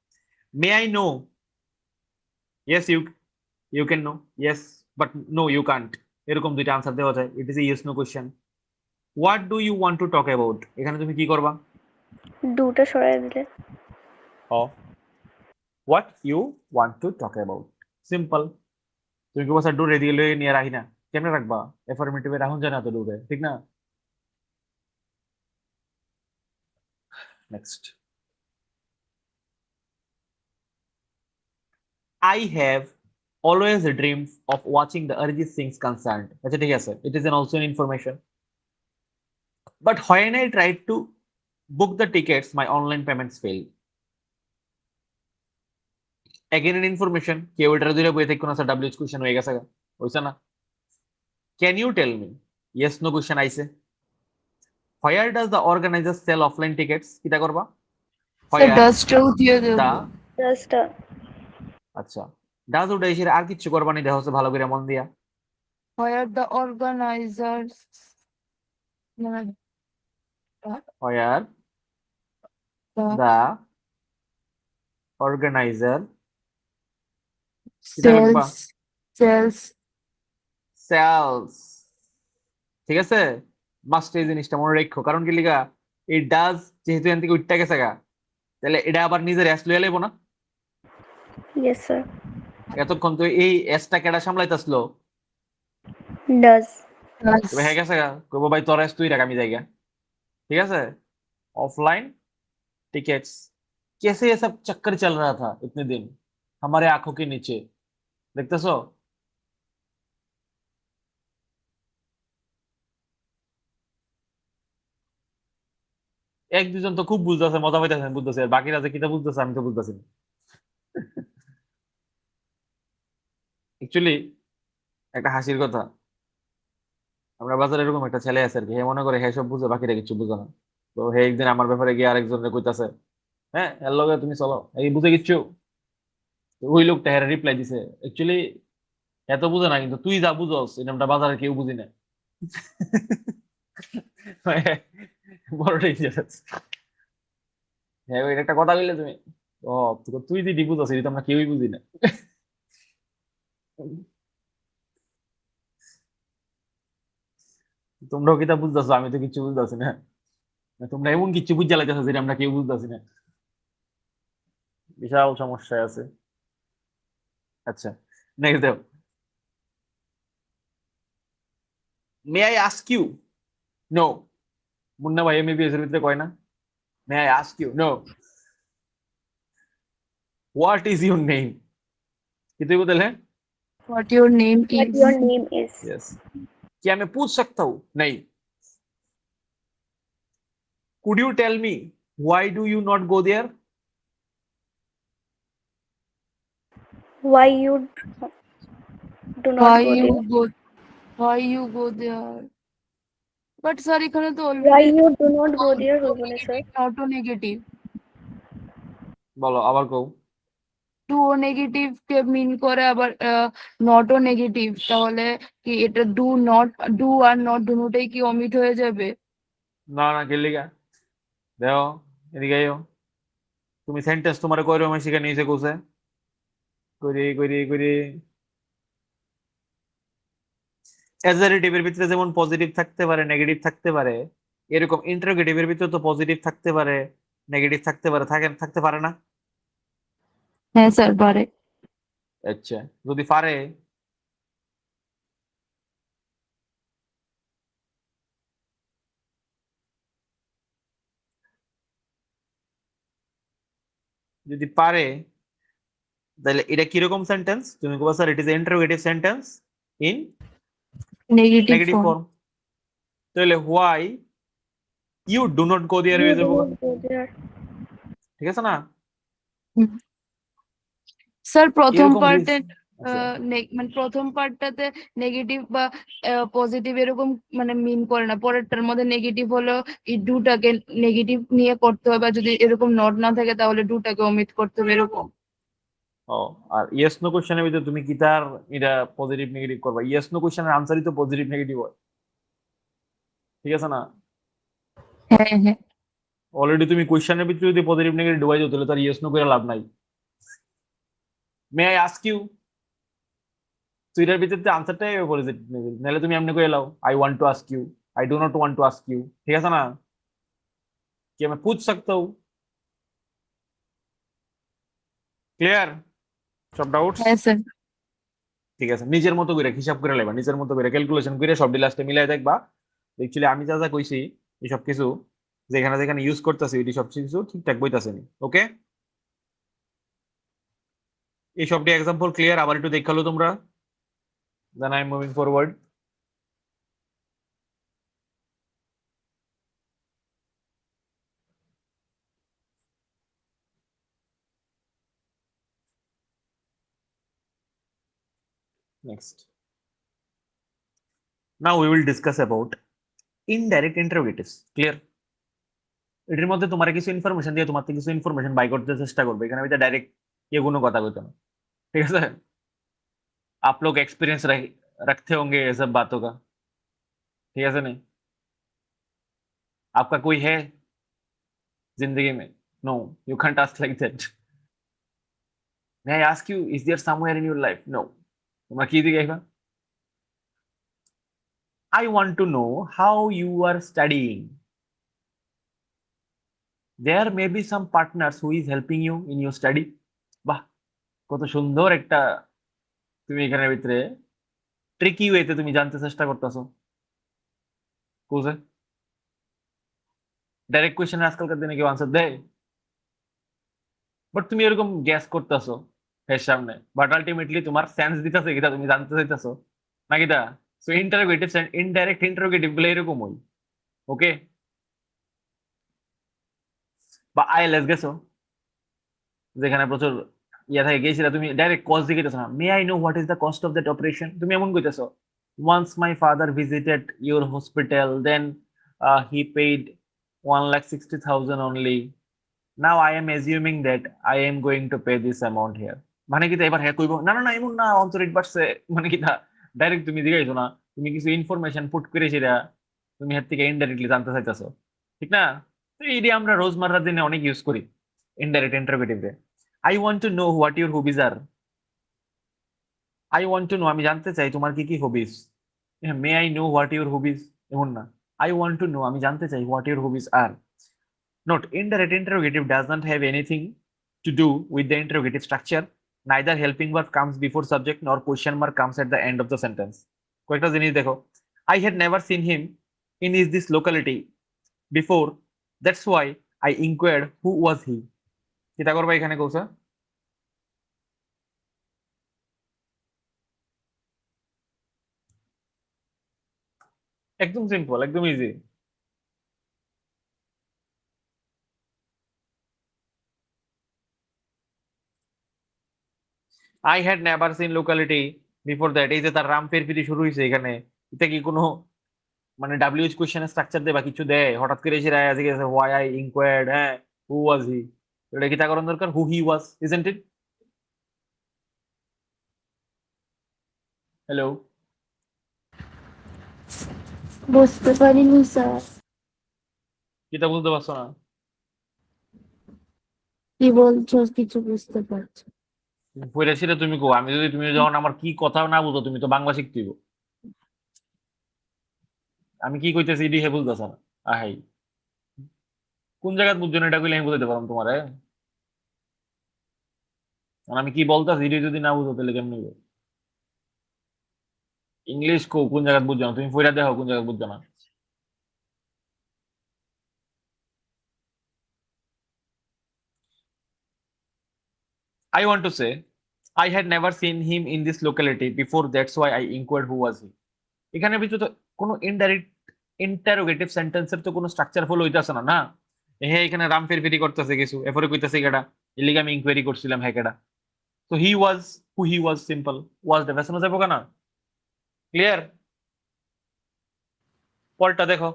May I know, yes you you can know, yes but no you can't, এরকম দুইটা আনসার দেওয়া যায়, it is a yes no question. What do you want to talk about, এখানে তুমি কি করবা, দুটা সরাইয়া দিলে। What you want to talk about, simple, তুমি কি বলছো ডুরে দিয়ে লয়ে নিয়ে রাখি না, কেমনে রাখবা, এফার্মেটিভে রাখুন যায় না তো ডুরে, ঠিক না? Next, I have always dreams of watching the Arijit sings concert, আচ্ছা ঠিক আছে, it is an also N information, but when I try to book the tickets my online payments fail, again N information, কেউ এটা দিলে বই থেকে কোনো WH কোশ্চেন হয়ে গেছে হইছে না, can you tell me, yes no question আইছে, where does the organiser sell offline tickets, কিটা করবা, স্যার হোয়ার ডাস্টটাও দিয়ে দা, দেবো। জাস্টটা। আচ্ছা ডাজ ওটা এসে আর কিচ্ছু করবানি, দেখা হচ্ছে ভালো করে মন দিয়া, Where the organizers where the the organizer, কিটা লিখবা, sells সেলস, ঠিক আছে, মাস্ট এই জিনিসটা মনে রেখো, কারণ কি লিগা, এই ডাজ যেহেতু এখান থেকে উঠতে গেছে গা, তাহলে এটা আবার নিজের অ্যাস লইয়া লেবো না, ইয়েস স্যার। এতক্ষণ তো এই অ্যাসটা কেডা সামলাইতাছিল, ডাজ। তবে হয়ে গেছে গা, কইবো ভাই তোর অ্যাস তুই রাখ আমি জায়গা, ঠিক আছে, অফলাইন টিকেটস, कैसे ये सब चक्कर चल रहा था इतने दिन हमारे आंखों के नीचे, দেখতেছো? এক দুজন তো খুব বুঝতেছে, মজা পাইতেছে, বুঝতেছে, আর বাকিরা যে কিটা বুঝতেছে আমি তো বুঝতেছি না। অ্যাকচুয়ালি একটা হাসির কথা, আমরা বাজারে এরকম একটা ছেলে আছে আর কি, হে মনে করে হে সব বুঝে, বাকিরা কিছু বুঝে না। তো হে একদিন আমার ব্যাপারে গিয়ে আরেকজনের কইতাছে, হ্যাঁ এর লগে তুমি চলো, এই বুঝে কিচ্ছু। তো ওই লোকটা হ্যাঁ রিপ্লাই দিছে, অ্যাকচুয়ালি এত বুঝে না, কিন্তু তুই যা বুঝস এই নামটা বাজারে কেউ বুঝি না। বড় ডেঞ্জারাস। হ্যাঁ ওই একটা কথা বললে তুমি, ও তুই যদি বুঝাস এটা তো আমরা কেউই বুঝি না। তোমরাও কিতা বুঝতেছো, আমি তো কিছু বুঝতেছি না। তোমরা এমন কিছু বুঝা লাগতেছো যেটা আমরা কেউ বুঝতেছি না। বিশাল সমস্যায় আছে। আচ্ছা, নেক্সট দেও। May I ask you? No. Munna ভাই এমবিবিএস এর ভিতরে কয় না may I ask you? No. What is your name? কি তুই বলতে? What your name What is? your name is? Yes. क्या मैं पूछ सकता हूँ? नहीं। Could you tell me why do you not go there? Why you do not Why go you there? go? Why you go there? But sir, এখানে তো Why already you do not go there হইব না স্যার? not a negative. বলো আবার কও। টু ও নেগেটিভ কে মিন করে আবার নট ও নেগেটিভ, তাহলে কি এটা ডু আর নট দুটোই কি অমিট হয়ে যাবে? না না কে লিগা? দেখো এদিকে আইও। তুমি সেন্টেন্স তোমার কই রকম শিখে নিয়েছে কোসে? কইরে কইরে কইরে অ্যাজারেটিভের ভিতরে যেমন পজিটিভ থাকতে পারে নেগেটিভ থাকতে পারে, এরকম ইন্টারোগেটিভের ভিতরে তো পজিটিভ থাকতে পারে নেগেটিভ থাকতে পারে, থাকতে পারে না? হ্যাঁ স্যার পারে। আচ্ছা, যদি পারে যদি পারে তাহলে এটা কিরকম সেন্টেন্স? তুমি কবা sir it is interrogative sentence in negative negative form. Form. তাহলে why you do not go there You হয়ে do যাবো। not go there. ঠিক আছে না? স্যার প্রথম এরকম পার্টে আচ্ছা মানে প্রথম পার্টটাতে নেগেটিভ বা পজিটিভ এরকম মানে মিন করে না, পরেরটার মধ্যে নেগেটিভ হলো এই ডুটাকে নেগেটিভ নিয়ে করতে হবে, আর যদি এরকম নট না থাকে তাহলে ডুটাকে ওমিট করতে হবে এরকম। ও, আর ইয়েস নো কোশ্চেনের ভিতরে তুমি কি তার এটা পজিটিভ নেগেটিভ করবা? ইয়েস নো কোশ্চেনের আনসারই তো পজিটিভ নেগেটিভ হয়। ঠিক আছে না? হ্যাঁ হ্যাঁ। অলরেডি তুমি কোশ্চেনের ভিতরে যদি পজিটিভ নেগেটিভ ঢুকাই যাও তাহলে তার ইয়েস নো করে লাভ নাই। মে আই আস্ক ইউ, তো এটার ভিতরে আনসারটাই পজিটিভ নেগেটিভ, নাহলে তুমি এমনি করে লাও I want to ask you, I do not want to ask you. ঠিক আছে না? কি আমি पूछ सकता हूँ? ক্লিয়ার সব ডাউটস? হ্যাঁ স্যার। ঠিক আছে, নিজের মতো করে হিসাব করে নেবা, নিজের মতো করে ক্যালকুলেশন করে সব লাস্টে মিলাই দেখবা। অ্যাকচুয়ালি আমি যা যা কইছি এই সব কিছু যেখানে যেখানে ইউজ করতেছি এটি সব কিছু ঠিকঠাক বইতাছে নি। ওকে, এই সবটি এক্সাম্পল ক্লিয়ার? আবার একটু দেখালো তোমরা, then I am moving forward. Next, now we will discuss about indirect interrogatives. Clear? এটির মধ্যে তোমার কিছু ইনফরমেশন দিয়ে তোমার থেকে কিছু ইনফরমেশন বাই করতে চেষ্টা করবে, এখানে আমি ডাইরেক্ট ये কোনো কথা কইতো না। ঠিক আছে? आप लोग एक्सपीरियंस रखते होंगे ये सब बातों का। ठीक है नहीं? आपका कोई है जिंदगी में? No, you can't ask like that. May I ask you is there somewhere in your life? No. তোমরা কি দিকে I want to know how you are studying. There may be some partners who is helping you in your study. বাহ, কত সুন্দর একটা তুমি এখানের ভিতরে ট্রিকি ওয়েতে তুমি জানতে চেষ্টা করতেছো। কোজে ডাইরেক্ট কোশ্চেন আজকালকার দিনে কেউ আনসার দেয়? বাট তুমি এরকম গ্যাস করতেছো এর সামনে, বাট আলটিমেটলি তোমার সেন্স দিতেছে কিটা তুমি জানতে চাইতেছো নাকি দা। সো ইন্টারোগেটিভ ইনডাইরেক্ট ইন্টারোগেটিভ গুলো এরকম হয়। ওকে, বা আইএলএস গেছো, যেখানে প্রচুর ইয়া থাকে, গেছিলা তুমি ডাইরেক্ট কস্ট দিয়ে গেছো না, may I know what is the cost of that operation, তুমি এমন কইতেছো once my father visited your hospital then he paid 1,60,000 only, now I am assuming that I am going to pay this amount here. মানে কি তা এবার হ্যাঁ কইব না না না এমন না অন্তর রেট বাড়ছে, মানে কি তা ডাইরেক্ট তুমি জিগাইছো না, তুমি কিছু ইনফরমেশন পুট করে সেটা তুমি এর থেকে ইনডাইরেক্টলি জানতে চাইতেছো, ঠিক না? তো এই দিয়ে আমরা রোজমার্রা দিনে অনেক ইউজ করি ইনডাইরেক্ট ইন্টারোগেটিভ রে। I want to know what your hobbies are, I want to no আমি জানতে চাই তোমার কি কি hobbies. May I know what your hobbies এমন না, আই ওয়ান্ট টু নো আমি জানতে চাই what your hobbies are. Note, indirect interrogative does not have anything to do with the interrogative structure. Neither helping verb comes before subject nor question mark comes at the end of the sentence. কয়েকটা জিনিস দেখো, I had never seen him in is this locality before. That's why I inquired who was he. কিতা করবা এখানে কৌসা? একদম সিম্পল, একদম easy. I had never seen locality before that, এই যে তার রাম ফেরফিরি শুরু হয়েছে এখানে, এটা কি কোনো মানে ডাব্লিউএইচ কোশ্চেনের স্ট্রাকচার দেয় বা কিছু দেয়? হঠাৎ করে এসে রায় গেছে হোয়াই আই ইনকোয়ার্ড, হ্যাঁ হু ওয়াজ হি, এটা কি তা করার দরকার? হু হি ওয়াজ, ইজন্ট ইট? হ্যালো, বুঝতে পারিনি স্যার। কিতা বুঝতে পারছো না? কি বলছো কিছু বুঝতে পারছো? পড়ে ছিল তুমি কো, আমি যদি তুমি যখন আমার কি কথা না বুঝো তুমি তো বাংলা শিখতে হইব। আমি কি কইতেছি এটি হে বুঝতেছ না? আহাই, কোন জায়গায় বুঝছো না এটা কইলে আমি বুঝাইতে পারলাম তোমারে? আর আমি কি বলতেছি এটি যদি না বুঝো তাহলে কেমন হইব? ইংলিশ কো কোন জায়গায় বুঝছো না, তুমি পড়া দেখো কোন জায়গায় বুঝছো না। I want to say, I had never seen him in this locality before. That's why I inquired who was he. এখানে ভিতরে কোনো ইনডাইরেক্ট ইন্টারোগেটিভ সেন্টেন্সের তো কোনো স্ট্রাকচার ফলো হইতাছে না, না? হ্যাঁ এখানে রাম ফেরফেরি করতেছে কিছু, এরপরে কইতাছে কেডা, এর লিগে আমি ইনকোয়ারি করছিলাম হ্যাঁ কেডা। তো হি ওয়াজ, হু হি ওয়াজ, সিম্পল, ওয়াজ দা ভেসনো যাবো কেনা? ক্লিয়ার? পরটা দেখো,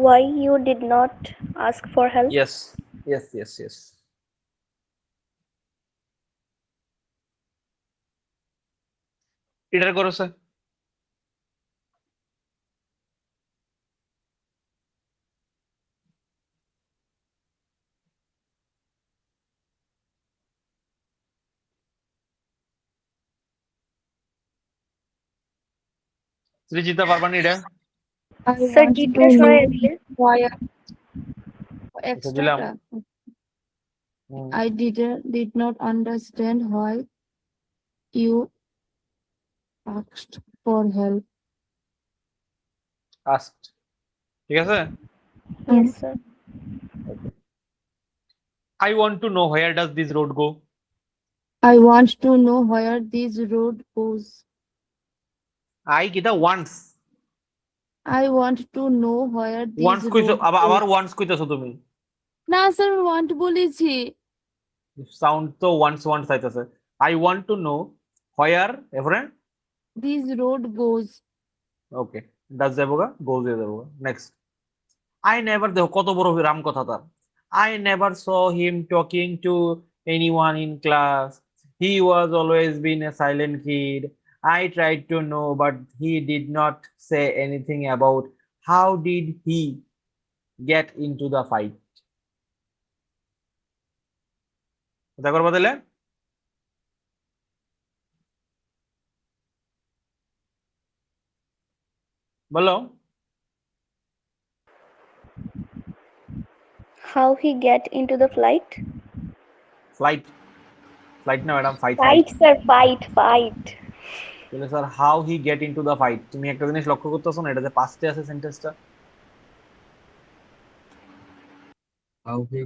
Why you did not ask for help? Yes yes yes yes. এটার করো স্যার। সৃজিতা পারবা নি এটা? I Sir, want did to not know idea. why আচ্ছা দিলাম। extra. I did not understand why you asked for help. Asked, ঠিক আছে। Yes, sir. I want to know where does this road go? I want to know where this road goes. I কিটা once, I want to know where this once কইছো, road আবার goes. আবার ওয়ান্স কইতাছো তুমি। না স্যার want বলেছি। সাউন্ড তো ওয়ান্স ওয়ান্স আইতাছে। I want to know where এভারে, This road goes. Okay, does যাবোগা, গোজ এ যাবোগা। নেক্সট, আই নেভার, দেখো কত বড় রাম কথা তার। I never saw him talking to anyone in class, he was always been a silent kid, I tried to know but he did not say anything about how did he get into the fight. কথা করবা তাহলে? বলো। How he get into the flight? Flight, flight না madam, fight fight. Fight, sir, fight. তাহলে sir how he get into the fight, তুমি একটা জিনিস লক্ষ্য করতেছো না, এটা যে পাস্টে আছে সেন্টেন্সটা। হাউ হি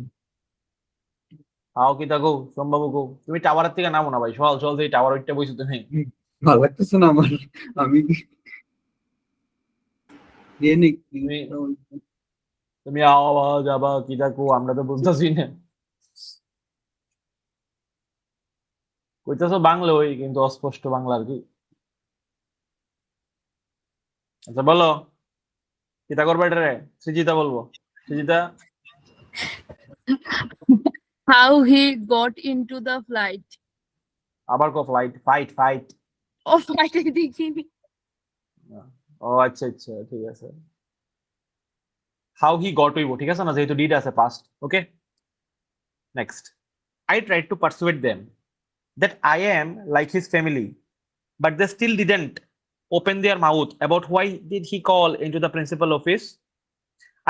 হাউ কি তা গো, সম্ভব গো, তুমি টাওয়ারের থেকে নামো না ভাই, সকাল সকাল যে টাওয়ার ওইটা বইছো তুমি। ভালো লাগতেছে না আমার। আমি দিয়ে নি তুমি তুমি আওয়া যাবা কি দেখো, আমরা তো বুঝতেছি না। কইতেছো বাংলা ওই, কিন্তু অস্পষ্ট বাংলা আর কি। আচ্ছা বলো, কিতা করবে এটা রে? সৃজিতা বলবো, Srijita. How he got into the flight. আবার কো ফ্লাইট, ফাইট ফাইট। ও ফ্লাইট দেখিনি। ও আচ্ছা আচ্ছা, ঠিক আছে। হাউ হি গট হইব, ঠিক আছে না, যেহেতু ডিড আছে past. Okay, next. I tried to persuade them that I am like his family, but they still didn't open their mouth about why did he call into the principal office.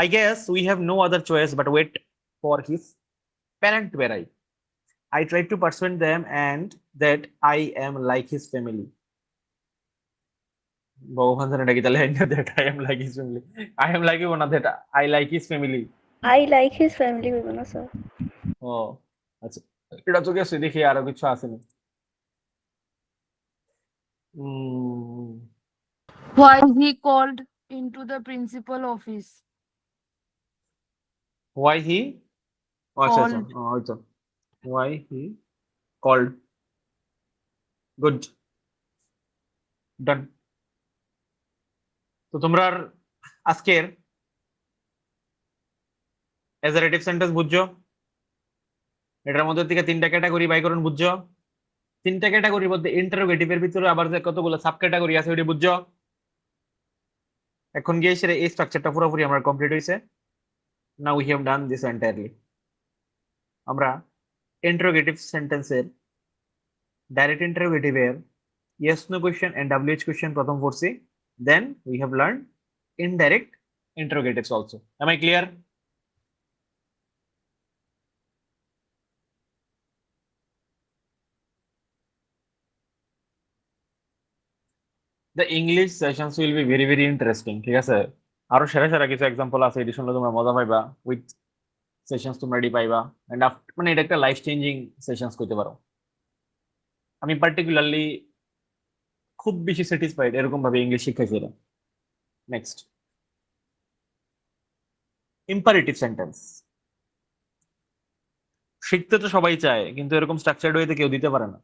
I guess we have no other choice but wait for his parent to arrive. I tried to persuade them and that I am like his family. ভগবান জানে নাকি তাহলে that I am like his family. I am like you না, that I like his family. I like his family, Vivana, sir. ও আচ্ছা, এটা তো গেছে, দেখি আরো কিছু আসেনি। Why he called into the principal office. Why he, আচ্ছা আচ্ছা, Called. আচ্ছা, why he called. Good, done. তো তোমরা আজকের অ্যাজারেটিভ সেন্টেন্স বুঝছো? এটার মধ্যে থেকে তিনটা ক্যাটাগরি বাই করুন, বুঝছো? তিনটা ক্যাটাগরির মধ্যে ইন্টারোগেটিভের ভিতরে আবার যে কতগুলো সাব ক্যাটাগরি আছে ওইটা বুঝছো? এখন গিয়ে সেটা এই স্ট্রাকচারটা পুরোপুরি আমার কমপ্লিট হয়েছে। Now we have done this entirely. আমরা ইন্টারোগেটিভ সেন্টেন্সের ডাইরেক্ট ইন্টারোগেটিভের yes no question and WH question প্রথম পড়ছি, then we have learn indirect interrogatives also. Am I clear? The English sessions will be very very interesting, ঠিক আছে? আরো সেরা সেরা কিছু এক্সাম্পল আছে, এটি শুনলে তোমরা মজা পাইবা। উইথ সেশনস তোমরা রেডি পাইবা, এন্ড মানে এটা একটা লাইফ চেঞ্জিং সেশনস করতে পারো। আমি পার্টিকুলারলি খুব বেশি স্যাটিসফাইড এরকম ভাবে ইংলিশ শিখাইছি এটা। Next, imperative sentence. শিখতে তো সবাই চায়, কিন্তু এরকম স্ট্রাকচার্ড ওয়েতে কেউ দিতে পারে না।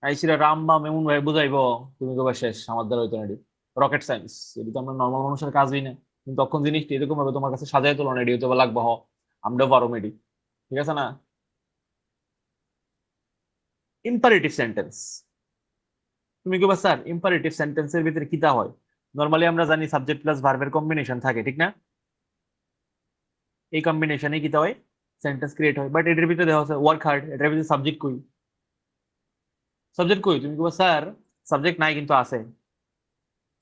আইসিরা রাম বাম এমন ভাবে বুঝাইবো, তুমি কবা শেষ, আমার দ্বারা হইতো না। রকেট সায়েন্স, এটি তো আমরা নর্মাল মানুষের কাজই না, কিন্তু তখন জিনিসটি এরকম ভাবে তোমার কাছে সাজায় তোলো না, এটি হইতে লাগবে হ আমরাও পারো মেডি, ঠিক আছে না? ইম্পারেটিভ সেন্টেন্স, তুমি কবা স্যার ইম্পারেটিভ সেন্টেন্সের ভিতরে কিতা হয়? নর্মালি আমরা জানি সাবজেক্ট প্লাস ভার্বের কম্বিনেশন থাকে, ঠিক না? এই কম্বিনেশনে কিতা হয়, সেন্টেন্স ক্রিয়েট হয়। বাট এটার ভিতরে দেওয়া আছে ওয়ার্ক হার্ড, এটার ভিতরে সাবজেক্ট কই? সাবজেক্ট কই? তুমি কবা স্যার সাবজেক্ট নাই, কিন্তু আছে।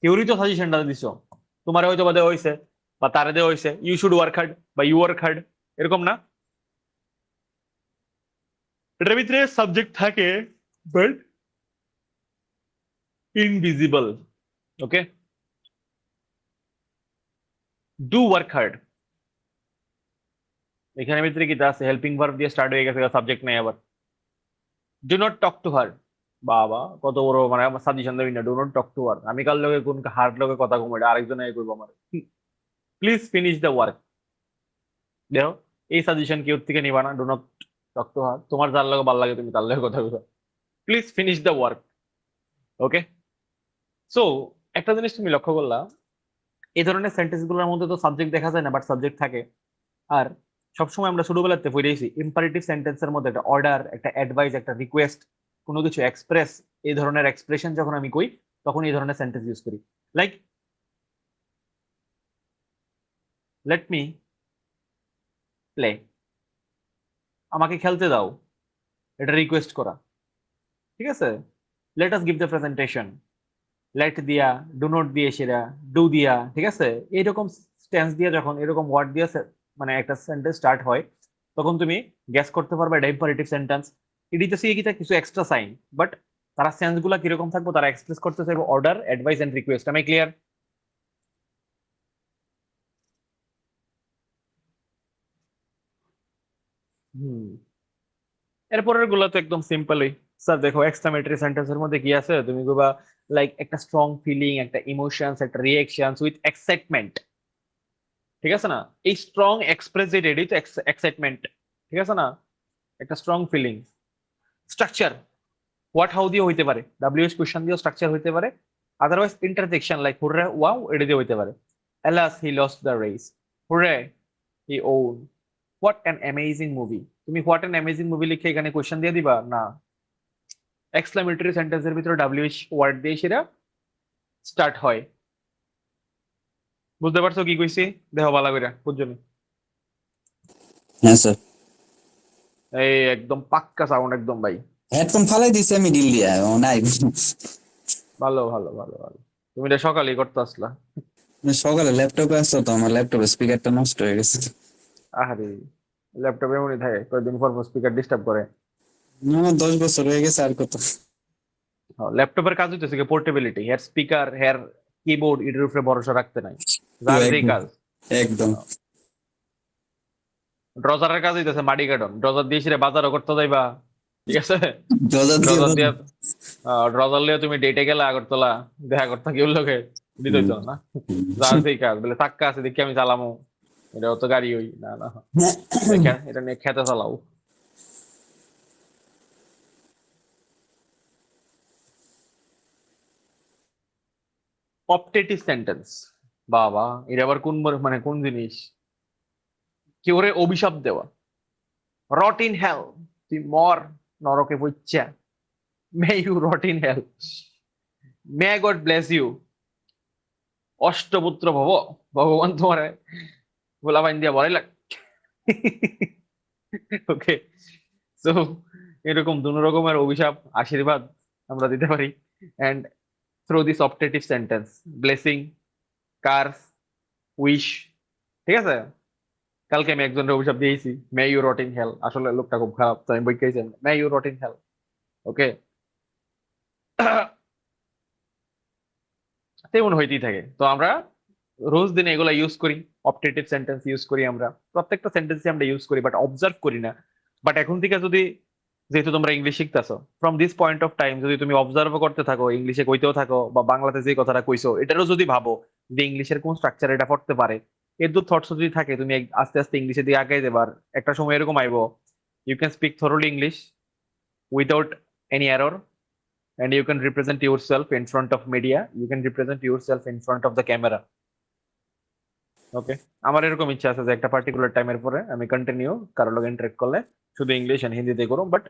কেউরই তো সাজেশনটা দিছো, তোমার হয়তো বা দেওয়া হয়েছে বা তারে দেওয়া হয়েছে ইউ শুড ওয়ার্ক হার্ড বা ইউ ওয়ার্ক হার্ড, এরকম না? এটার ভিতরে সাবজেক্ট থাকে but invisible. Okay, do work hard, এখানে ভিতরে কি আছে, হেল্পিং ভার্ব দিয়ে স্টার্ট হয়ে গেছে, সাবজেক্ট নাই আবার। Do not talk to her, বাবা কত বড় মানে সাজেশন দেবি না, do not talk to her, আমি কার লগে কোন হার্ড লগে কথা কম, এটা আরেকজন করবো আমার। প্লিজ ফিনিশ দ্য ওয়ার্ক, দেখো এই সাজেশন কেউ থেকে নিবা না, do not talk to her, তোমার যার লগে ভালো লাগে তুমি তার লগে কথা বলো, please finish the work. Okay, so একটা জিনিস তুমি লক্ষ্য করলা, এই ধরনের সেন্টেন্স গুলোর মধ্যে তো সাবজেক্ট দেখা যায় না, বাট সাবজেক্ট থাকে। আর সবসময় আমরা ছোটবেলাতে পড়েছি ইম্পারেটিভ সেন্টেন্সের মধ্যে একটা অর্ডার, একটা অ্যাডভাইস, একটা রিকোয়েস্ট, কোনো কিছু এক্সপ্রেস, এই ধরনের এক্সপ্রেশন যখন আমি কই তখন এই ধরনের সেন্টেন্স ইউজ করি। লাইক লেট মি প্লে, আমাকে খেলতে দাও, এটা রিকোয়েস্ট করা, ঠিক আছে? Let us give the presentation, let দিয়া, ডু নট দিয়ে সেরা, ডু দিয়া, ঠিক আছে? এইরকম টেন্স দিয়ে যখন এরকম ওয়ার্ড দিয়ে মানে একটা সেন্টেন্স স্টার্ট হয়, তখন তুমি গেস করতে পারবে এটা ইম্পারেটিভ সেন্টেন্স। এটিতে সি কিটা কিছু এক্সট্রা সাইন, বাট তারা সেন্স গুলা কিরকম থাকবো, তারা এক্সপ্রেস করতে চাইবো অর্ডার, অ্যাডভাইস এন্ড রিকোয়েস্ট। আমি ক্লিয়ার? হুম। এরপরের গুলো তো একদম সিম্পলই। স্যার দেখো, এক্সক্লামেটরি সেন্টেন্সের মধ্যে কি আছে? তুমি কইবা লাইক একটা স্ট্রং ফিলিং, একটা ইমোশনস, একটা রিঅ্যাকশনস উইথ এক্সাইটমেন্ট, ঠিক আছে না? এই স্ট্রং এক্সপ্রেস যে রেডি তো এক্সাইটমেন্ট, ঠিক আছে না? একটা strong feeling. Structure what how দিয়ে হইতে পারে, ডাব্লিউএস কোশ্চেন দিয়েও স্ট্রাকচার হইতে পারে। Otherwise interjection like hurray wow, এটা দিয়ে হইতে পারে। Alas he lost the race, hurray he won, what an amazing movie. তুমি হোয়াট অ্যান অ্যামেজিং মুভি লিখে এখানে কোশ্চেন দিয়ে দিবা না। এক্সক্লামেটরি সেন্টেন্সের ভিতরে ডাব্লিউএইচ ওয়ার্ড দিয়ে সেটা স্টার্ট হয়। বুঝতে পারছো কি কইছি? দেখো ভালো করে, বুঝছো নি? হ্যাঁ স্যার, এই একদম পাক্কা সাউন্ড একদম ভাই। হেডফোন ফালাই দিছি আমি ডিল দিয়া, ও নাই। ভালো ভালো ভালো ভালো। তুমি এটা সকালেই করতে আসলা। সকালে ল্যাপটপে আসতো তো, আমার ল্যাপটপের স্পিকারটা নষ্ট হয়ে গেছে। আহারে, ল্যাপটপে এমনই থাকে, কয়েকদিন পর স্পিকার ডিস্টার্ব করে। আমার 10 বছর হয়ে গেছে, আর কত। ল্যাপটপের কাজ হইতেছে কি portability, here speaker, here keyboard, এটার উপরে ভরসা রাখতে নাই। যার যেই একদম কাজ। একদম। ড্রজারের কাজ হইতেছে মাটি কাটন, ড্রজার দিয়ে সেটা বাজারও করতে যাইবা, ঠিক আছে? ডজার দিয়ে ড্রজার বল। দিয়ে ড্রজার লিয়ে তুমি ডেটে গেলা আগরতলা, দেখা করতে কেউ লোকে দিতে হইতো না। যার যেই কাজ, বলে চাক্কা আছে দেখি আমি চালামো, এটাও তো গাড়ি হই না না, এটা নিয়ে খেতে চালাও। অপটেটিভ সেন্টেন্স, বাবা এটা আবার কোন মানে কোন জিনিস? কেউ ওরে অভিশাপ দেওয়া, রট ইন হেল, তুই মর নরকে পইচ্ছা, may you rot in hell, may God bless you, অষ্টপুত্র ভব, ভগবান তোমার গোলা বাইন দিয়া বড়াই লাগ। ওকে, সো এরকম দুনো রকমের অভিশাপ আশীর্বাদ আমরা দিতে পারি। And through this optative sentence, blessing, curse, wish, ঠিক আছে? কালকে আমি একজনের অভিশাপ দিয়েছি, মে ইউ রট ইন হেল, আসলে লোকটা খুব খারাপ, তো আমি বই খাইছি মে ইউ রট ইন হেল। ওকে, তেমন হইতেই থাকে। তো আমরা রোজ দিনে এগুলা ইউজ করি, অপটেটিভ সেন্টেন্স ইউজ করি, আমরা প্রত্যেকটা সেন্টেন্সে আমরা ইউজ করি, বাট অবজার্ভ করি না। বাট এখন থেকে যদি, যেহেতু তোমরা ইংলিশ শিখতেছো, from this point of time যদি তুমি অবজার্ভ করতে থাকো, ইংলিশে কইতেও থাকো, বা বাংলাতে যে কথাটা কইছো এটারও যদি ভাবো যে ইংলিশের কোন স্ট্রাকচার এটা পড়তে পারে, এর দু থটস যদি থাকে, তুমি আস্তে আস্তে ইংলিশের দিকে আগাই দেবার। একটা সময় এরকম আইবো, you can speak thoroughly English without any error, and you can represent yourself in front of media, you can represent yourself in front of the camera. ওকে, আমার এরকম ইচ্ছা আছে যে একটা পার্টিকুলার টাইমের পরে আমি কন্টিনিউ কারো লগে ইন্টারেক্ট করলে শুধু ইংলিশ এন্ড হিন্দিতে করুম, বাট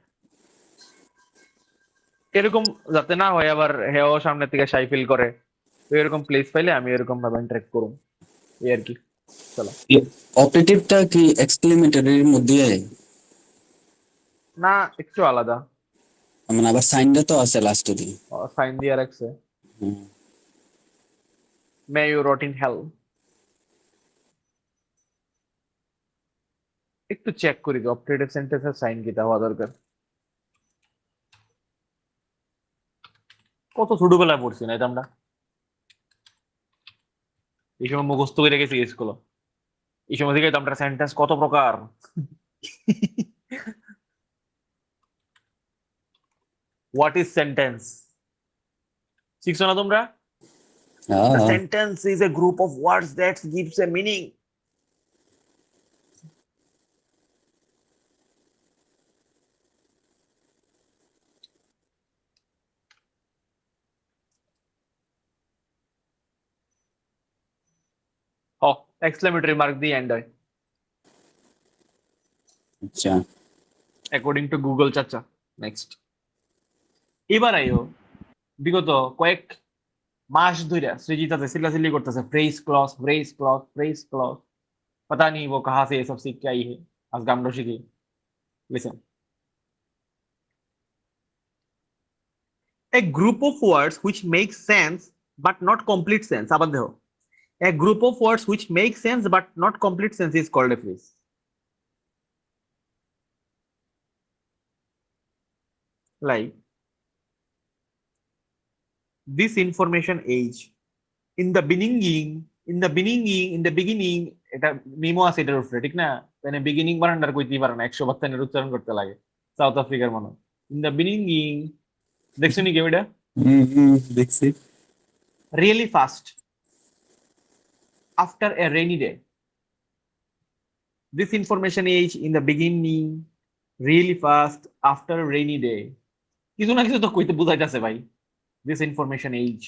এরকম যাতে না হয় আবার হেও সামনে থেকে শাই ফিল করে, তো এরকম প্লেস পাইলে আমি এরকম ভাবে ইন্টারেক্ট করুম, এই আর কি। চলো, অপারেটিভটা কি এক্সক্লেমেটরির মধ্যে? না একটু আলাদা, মানে আবার সাইনটা তো আছে লাস্টে দিয়ে। সাইন দিয়ে রাখছে, হুম। মে ইউ রট ইন হেল। একটু চেক করি তো অপটেটিভ সেন্টেন্সের সাইন কিটা হওয়া দরকার। কত ছোটবেলায় পড়ছি না এটা আমরা, এই সময় মুখস্থ করে গেছি স্কুল, এই সময় থেকে তো আমরা সেন্টেন্স কত প্রকার। হোয়াট ইজ সেন্টেন্স শিখছো না তোমরা? হ্যাঁ, The হ্যাঁ। sentence is a group of words that gives a meaning. Oh, exclamatory mark দিয়ে end হয় আচ্ছা, according to Google চাচা। নেক্সট, এবার আইও বিগত কয়েক মাস ধরে সৃজিতা চিল্লাচিল্লি করতেছে phrase clause, phrase clause, phrase clause, पता नहीं वो कहाँ से ये सब सीख के आई है। आज हम लोग सीखी, listen, a group of words which make sense but not complete sense আবার দেখো a group of words which make sense but not complete sense is called a phrase like this information age in the beginning এটা মিমো আছে এটার উপরে ঠিক না মানে বিগিনিং বানানটার কইতেই পারে না 100 বার তানের উচ্চারণ করতে লাগে সাউথ আফ্রিকার মানুষ ইন দ্য বিগিনিং দেখছো নি কেউ এটা দেখছি really fast after a rainy day this information age in the beginning really fast after a rainy day কিছু না কিছু তো কইতে বুঝাইতেছে ভাই this information age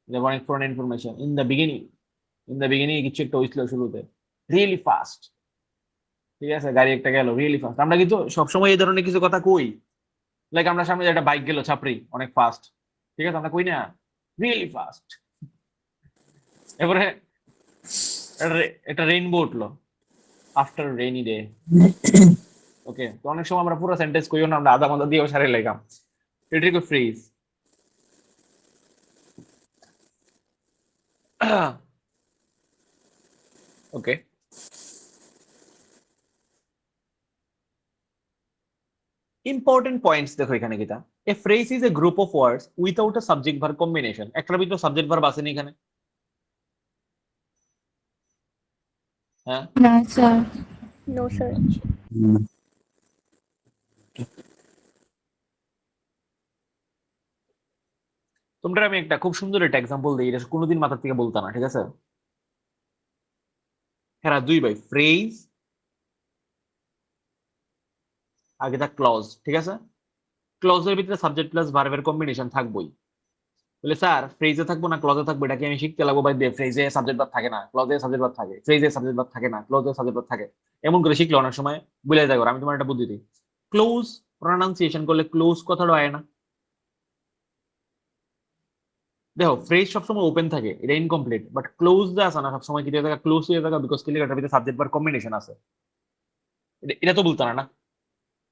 যেমন foreign information in the beginning কিছু একটা হইছিল শুরুতে রিয়েলি ফাস্ট ঠিক আছে গাড়ি একটা গেল রিয়েলি ফাস্ট আমরা কিন্তু সবসময় এই ধরনের কিছু কথা কই লাইক আমরা সামনে একটা বাইক গেল ছাপড়ি অনেক ফাস্ট ঠিক আছে আমরা কই না রিয়েলি ফাস্ট এবারে একটা রেইনবো উঠলো আফটার রেইনি ডে ওকে তো অনেক সময় আমরা পুরো সেন্টেন্স কইও না আমরা আধা মাথা দিয়েও সারে লাগাম এটার কো ফ্রেজ okay important points দেখো এখানে কিটা a phrase is a group of words without a subject verb combination একটার ভিতর সাবজেক্ট ভার্ব আছে না এখানে হ্যাঁ না স্যার No, sir. তোমরা আমি একটা খুব সুন্দর একটা এক্সাম্পল দিই এটা কোনোদিন মাথার থেকে বলতা না ঠিক আছে হ্যাঁ দুই ভাই ফ্রেজ আগে তা ক্লজ ঠিক আছে ক্লজের ভিতরে সাবজেক্ট প্লাস ভার্বের কম্বিনেশন থাকবোই বলে স্যার ফ্রেজে থাকবো না ক্লজে থাকবো এটা কি আমি শিখতে লাগবো ভাই ফ্রেজে সাবজেক্ট ভার্ব থাকে না ক্লজে সাবজেক্ট ভার্ব থাকে ফ্রেজে সাবজেক্ট ভার্ব থাকে না ক্লজে সাবজেক্ট ভার্ব থাকে এমন করে শিখলে অনেক সময় ভুলে যাবে আমি তোমার একটা বুদ্ধি দিই ক্লোজ প্রনাউন্সিয়েশন করলে ক্লোজ কথাটা হয় না দেখো ফ্রেজ সবসময় ওপেন থাকে এটা ইনকমপ্লিট বাট ক্লোজ যে আছে না সবসময় কি দিয়ে থাকা ক্লোজ হয়ে থাকা বিকজ ক্লিয়ার ভিতরে সাবজেক্ট ভার্ব কম্বিনেশন আছে এটা তো বলতো না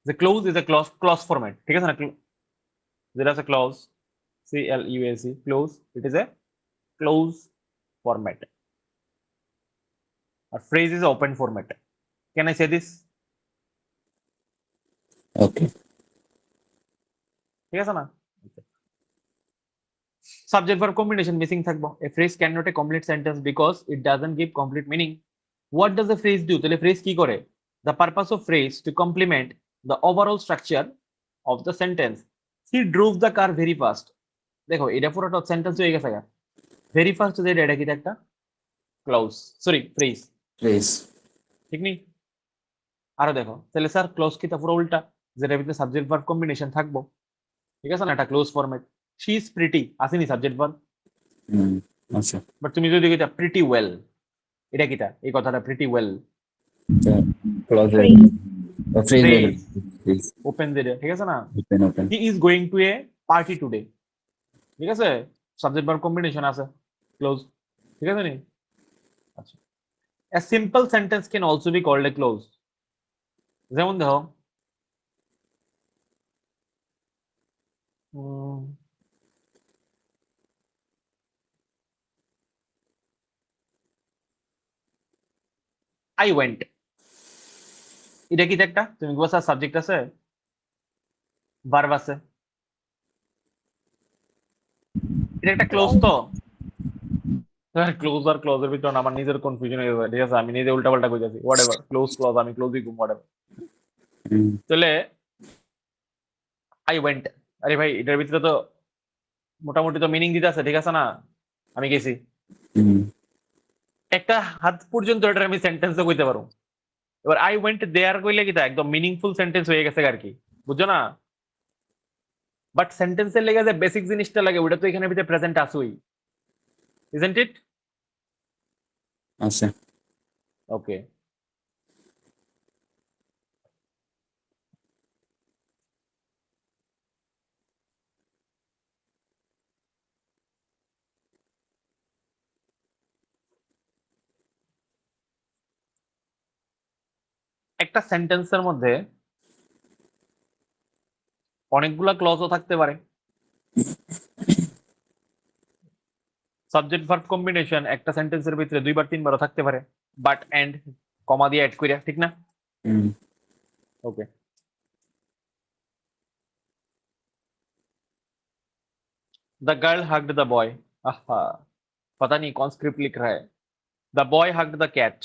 যে close is a clause format ঠিক আছে না যেটা আছে clause CLUAC close it is a close format a phrase is open format can I say this ওকে ঠিক আছে না subject verb combination missing থাকবো a phrase cannot a complete sentence because it doesn't give complete meaning what does a phrase do তাহলে phrase কি করে the purpose of phrase to complement the overall structure of the sentence he drove the car very fast দেখো এটা পুরোটা সেন্টেন্স হয়ে গেছে ভেরি ফাস্ট যে এটা কি একটা ক্লজ সরি ফ্রেজ প্লিজ ঠিক নেই আরো দেখো তাহলে স্যার ক্লজ কি তা পুরো উল্টা যেটা ভিতরে সাবজেক্ট ভার্ব কম্বিনেশন থাকবো ঠিক আছে না এটা close format she is pretty আসেনি সাবজেক্ট ভার্ব আচ্ছা বাট তুমি যদি কইতা প্রিটি ওয়েল এটা কিটা এই কথাটা pretty well close Phrase. Please open যেটা ঠিক আছে না open open he is going to A party today ঠিক আছে সাবজেক্ট ভার্ব কম্বিনেশন আছে ক্লোজ ঠিক আছে নি আচ্ছা a simple sentence can also be called a clause যেমন দেখো I went এটা কি একটা তুমি বলছো সাবজেক্ট আছে ভার্ব আছে এটা একটা ক্লোজ তো ক্লোজ আর ক্লোজের ভিতর আমার নিজের কনফিউশন হয়ে যাবে ঠিক আছে আমি নিজে উল্টাপাল্টা কই যাচ্ছি হোয়াটএভার ক্লোজ ক্লোজ আমি ক্লোজই ঘুম হোয়াটএভার তাহলে আই ওয়েন্ট আরে ভাই এটার ভিতরে তো মোটামুটি তো মিনিং দিতে আছে ঠিক আছে না আমি গেছি একটা হাত পর্যন্ত এটা আমি সেন্টেন্সে কইতে পারবো এবার আই ওয়েন্ট দেয়ার কইলে কি তা একদম মিনিংফুল সেন্টেন্স হয়ে গেছে আর কি বুঝছো না বাট সেন্টেন্সের লেগে যে বেসিক জিনিসটা লাগে ওটা তো এখানে ভিতরে প্রেজেন্ট আসুই isn't it আচ্ছা okay একটা সেন্টেন্সের মধ্যে অনেকগুলা ক্লজও থাকতে পারে সাবজেক্ট ভার্ব কম্বিনেশন একটা সেন্টেন্সের ভিতরে দুইবার তিনবারও থাকতে পারে, বাট এন্ড কমা দিয়ে অ্যাড কইরা, ঠিক না? Hmm okay. The girl hugged the boy. आहा, पता नहीं कौन स्क्रिप्ट लिख रहा है। The boy hugged the cat.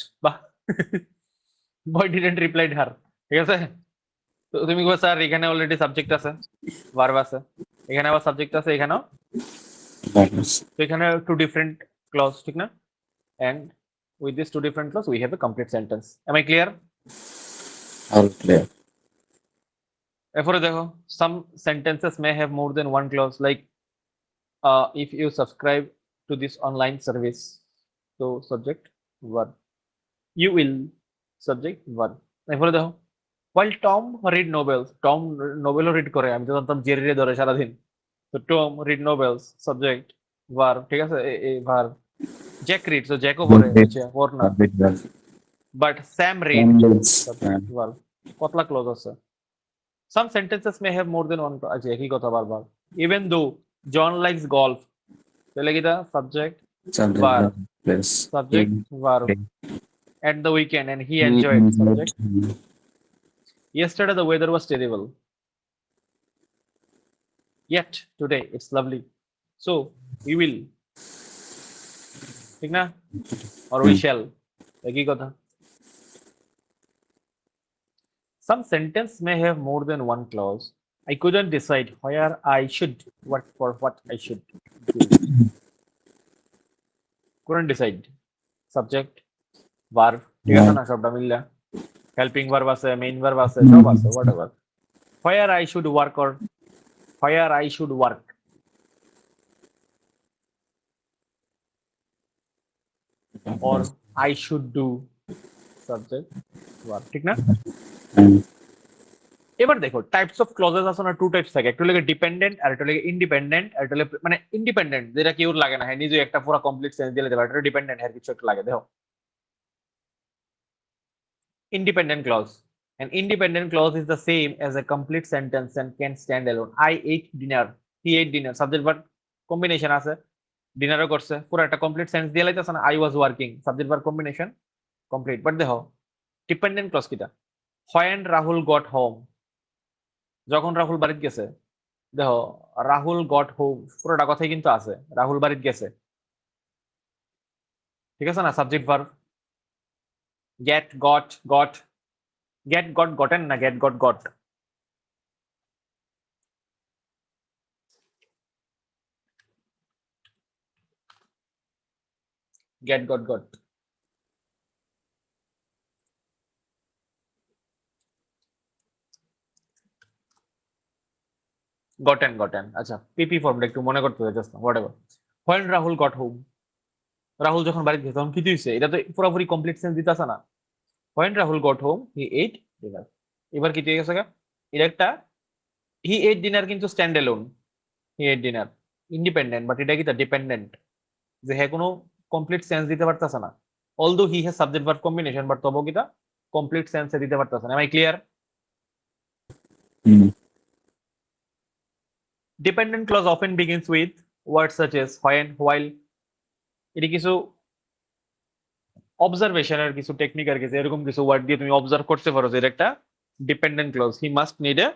Boy didn't replied her. ঠিক আছে, তো তুমি কইবা স্যার এখানে অলরেডি সাবজেক্ট আছে, ভার্ব আছে, এখানে আবার সাবজেক্ট আছে, এখানেও, তো এখানে টু ডিফারেন্ট ক্লজ, ঠিক না? And with this two different clause we have a complete sentence. Am I clear? All clear এরপরে দেখো, some sentences may have more than one clause, like if you subscribe to this online service, so subject verb, you will, subject verb। এরপরে দেখো, while Tom read novels, Tom নোবেলও রিড করে, আমি তো জানতাম জেরি রে ধরে সারাদিন, তো Tom read novels, subject verb, ঠিক আছে, verb। Jack reads, so Jackও পড়ে, হচ্ছে পড় না, but Sam read, subject verb। কতলা ক্লোজ আছে? Some sentences may have more than one, আচ্ছা একই কথা বারবার। Even though John likes golf, তাহলে কি দা subject verb, subject verb। At the weekend and he enjoyed, subject। Yesterday the weather was terrible, yet today it's lovely, so we will, ঠিক না? or we shall, একই কথা। Some sentence may have more than one clause. I couldn't decide where I should work for what I should do। couldn't decide, subject verb, ঠিক আছে না? সবটা মিললা, হেল্পিং ভার্ব আছে, মেইন ভার্ব আছে, সব আছে, whatever। where I should work or where I should work, or I should do, subject verb, ঠিক না? এবার দেখো, টাইপস অফ ক্লজেস আছে না, টু টাইপস থাকে, একটা লাগে ডিপেন্ডেন্ট আর একটা লাগে ইন্ডিপেন্ডেন্ট। আর একটা মানে ইন্ডিপেন্ডেন্ট যেটা কেউ লাগে না, হ্যাঁ নিজে একটা পুরো কমপ্লিট সেন্স দিয়ে দিতে পারে, এটা ডিপেন্ডেন্ট, হ্যাঁ কিছু একটা লাগে। দেখো, independent clause, an independent clause is the same as a complete sentence and can stand alone। I ate dinner, he ate dinner, subject verb combination আছে, ডিনারও করছে, পুরো একটা কমপ্লিট সেন্স দিয়ে লাইতেছে না। I was working, subject verb combination complete। But দেখো, ডিপেন্ডেন্ট ক্লজ কিটা? when রাহুল got home, যখন রাহুল বাড়িতে গেছে। দেখো, রাহুল গট হোম পুরোটা কথাই কিন্তু আছে, রাহুল বাড়িতে গেছে, ঠিক আছে না? Subject verb, get got got, get got gotten না, get got got. Get got got, gotten gotten. আচ্ছা, পিপি ফর্মটা একটু মনে করতে হবে, just whatever. when Rahul got home, Rahul যখন বাড়িতে গেছে তখন কি হইছে? এটা তো পুরোপুরি কমপ্লিট সেন্স দিতেছে না। when Rahul got home he ate dinner, এবার কি ঠিক আছে? এটা একটা হি এট ডিনার কিন্তু stand alone, he ate dinner independent, but এটা কি তা ডিপেন্ডেন্ট, যে হ্যাঁ কোনো কমপ্লিট সেন্স দিতে পারতেছে না। Although he has subject verb combination, but তবু কি তা কমপ্লিট সেন্সে দিতে পারতেছে না। Am I clear? Dependent clause often begins with word such as when, while। এটি কিছু অবজারভেশনের কিছু টেকনিক আর কিছু এরকম কিছু ওয়ার্ড দিয়ে তুমি অবজার্ভ করতে পারো যে এটা একটা dependent clause. He must need a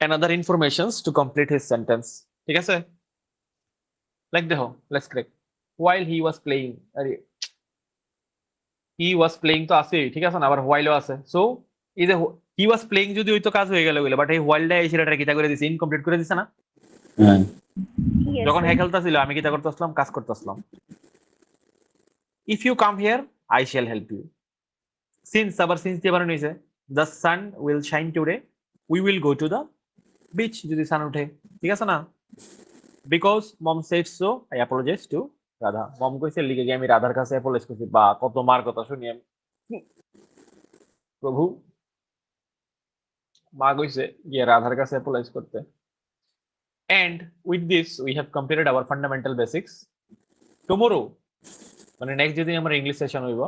another informations to complete his sentence, ঠিক আছে? লাইক দেখো, let's ক্রেক, while he was playing, আরে he was playing তো আছে, ঠিক আছে না? আবার whileও আছে, সো এই যে he was playing যদি হইতো কাজ হয়ে গেল, বাট এই whileটা এই ছেলেটা কিটা করে দিছে, ইনকমপ্লিট করে দিছে না? Yes, যখন sir. হ্যাঁ খেলতেছিল আমি কিটা করতে আসলাম, কাজ করতে আসলাম। if you come here I shall help you। since আবার since দিয়ে বানানো হয়েছে, the sun will shine today, we will go to the beach যদি সান উঠে, ঠিক আছে না? because mom said so I apologize to Radha. মম কইছে লিখে গিয়ে আমি রাধার কাছে অ্যাপোলোজাইজ করছি। বা কত মার কথা শুনি আমি, প্রভু। মা কইছে গিয়ে রাধার কাছে অ্যাপোলোজাইজ করতে। and with this we have completed our fundamental basics। tomorrow মানে নেক্সট যেদিন আমার ইংলিশ সেশন হইব,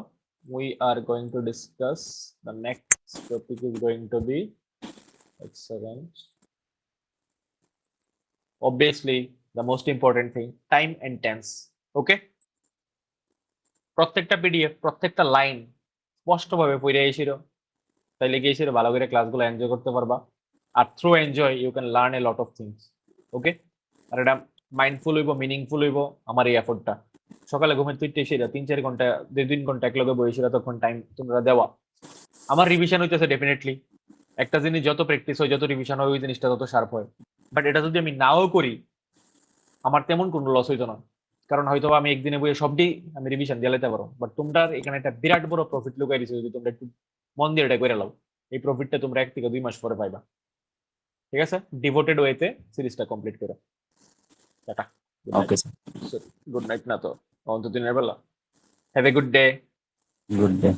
we are going to discuss the next topic is going to be, এক second, obviously the most important thing, time and tense. Okay, প্রত্যেকটা পিডিএফ, প্রত্যেকটা লাইন স্পষ্টভাবে পড়ে এসেছিল, তাইলে গিয়েছিল ভালো করে ক্লাসগুলো এনজয় করতে পারবা। আর through enjoy you can learn a lot of things. Okay, আর এটা মাইন্ডফুল হইব, মিনিংফুল হইব আমার এই এফোর্টটা। সকালে ঘুমের তুই এসে 3-4 ঘন্টা 2-3 ঘন্টা একলগে বসেছিল, তখন টাইম তোমরা দেওয়া। আমার রিভিশন হইতেছে ডেফিনেটলি, একটা জিনিস যত প্র্যাকটিস হয়, যত রিভিশন হয়, ওই জিনিসটা তত শার্প হয়। বাট এটা যদি আমি নাও করি, আমার তেমন কোনো লস হইতো না, কারণ হয়তো আমি একদিনে বইয়ে সবটি আমি রিভিশন দিয়ে লাইতে পারো। বাট তোমরা এখানে একটা বিরাট বড় প্রফিট লুকাই দিছো, যদি তোমরা একটু মন দিয়ে এটা করে লাও। এই প্রফিটটা তোমরা 1 থেকে 2 মাস পরে পাইবা। ঠিক আছে, ডিভোটেড ওয়েতে সিরিজটা কমপ্লিট করো। Tata, okay sir, good night না তো অন্তত দিনের বেলা। Have a good day. Good day.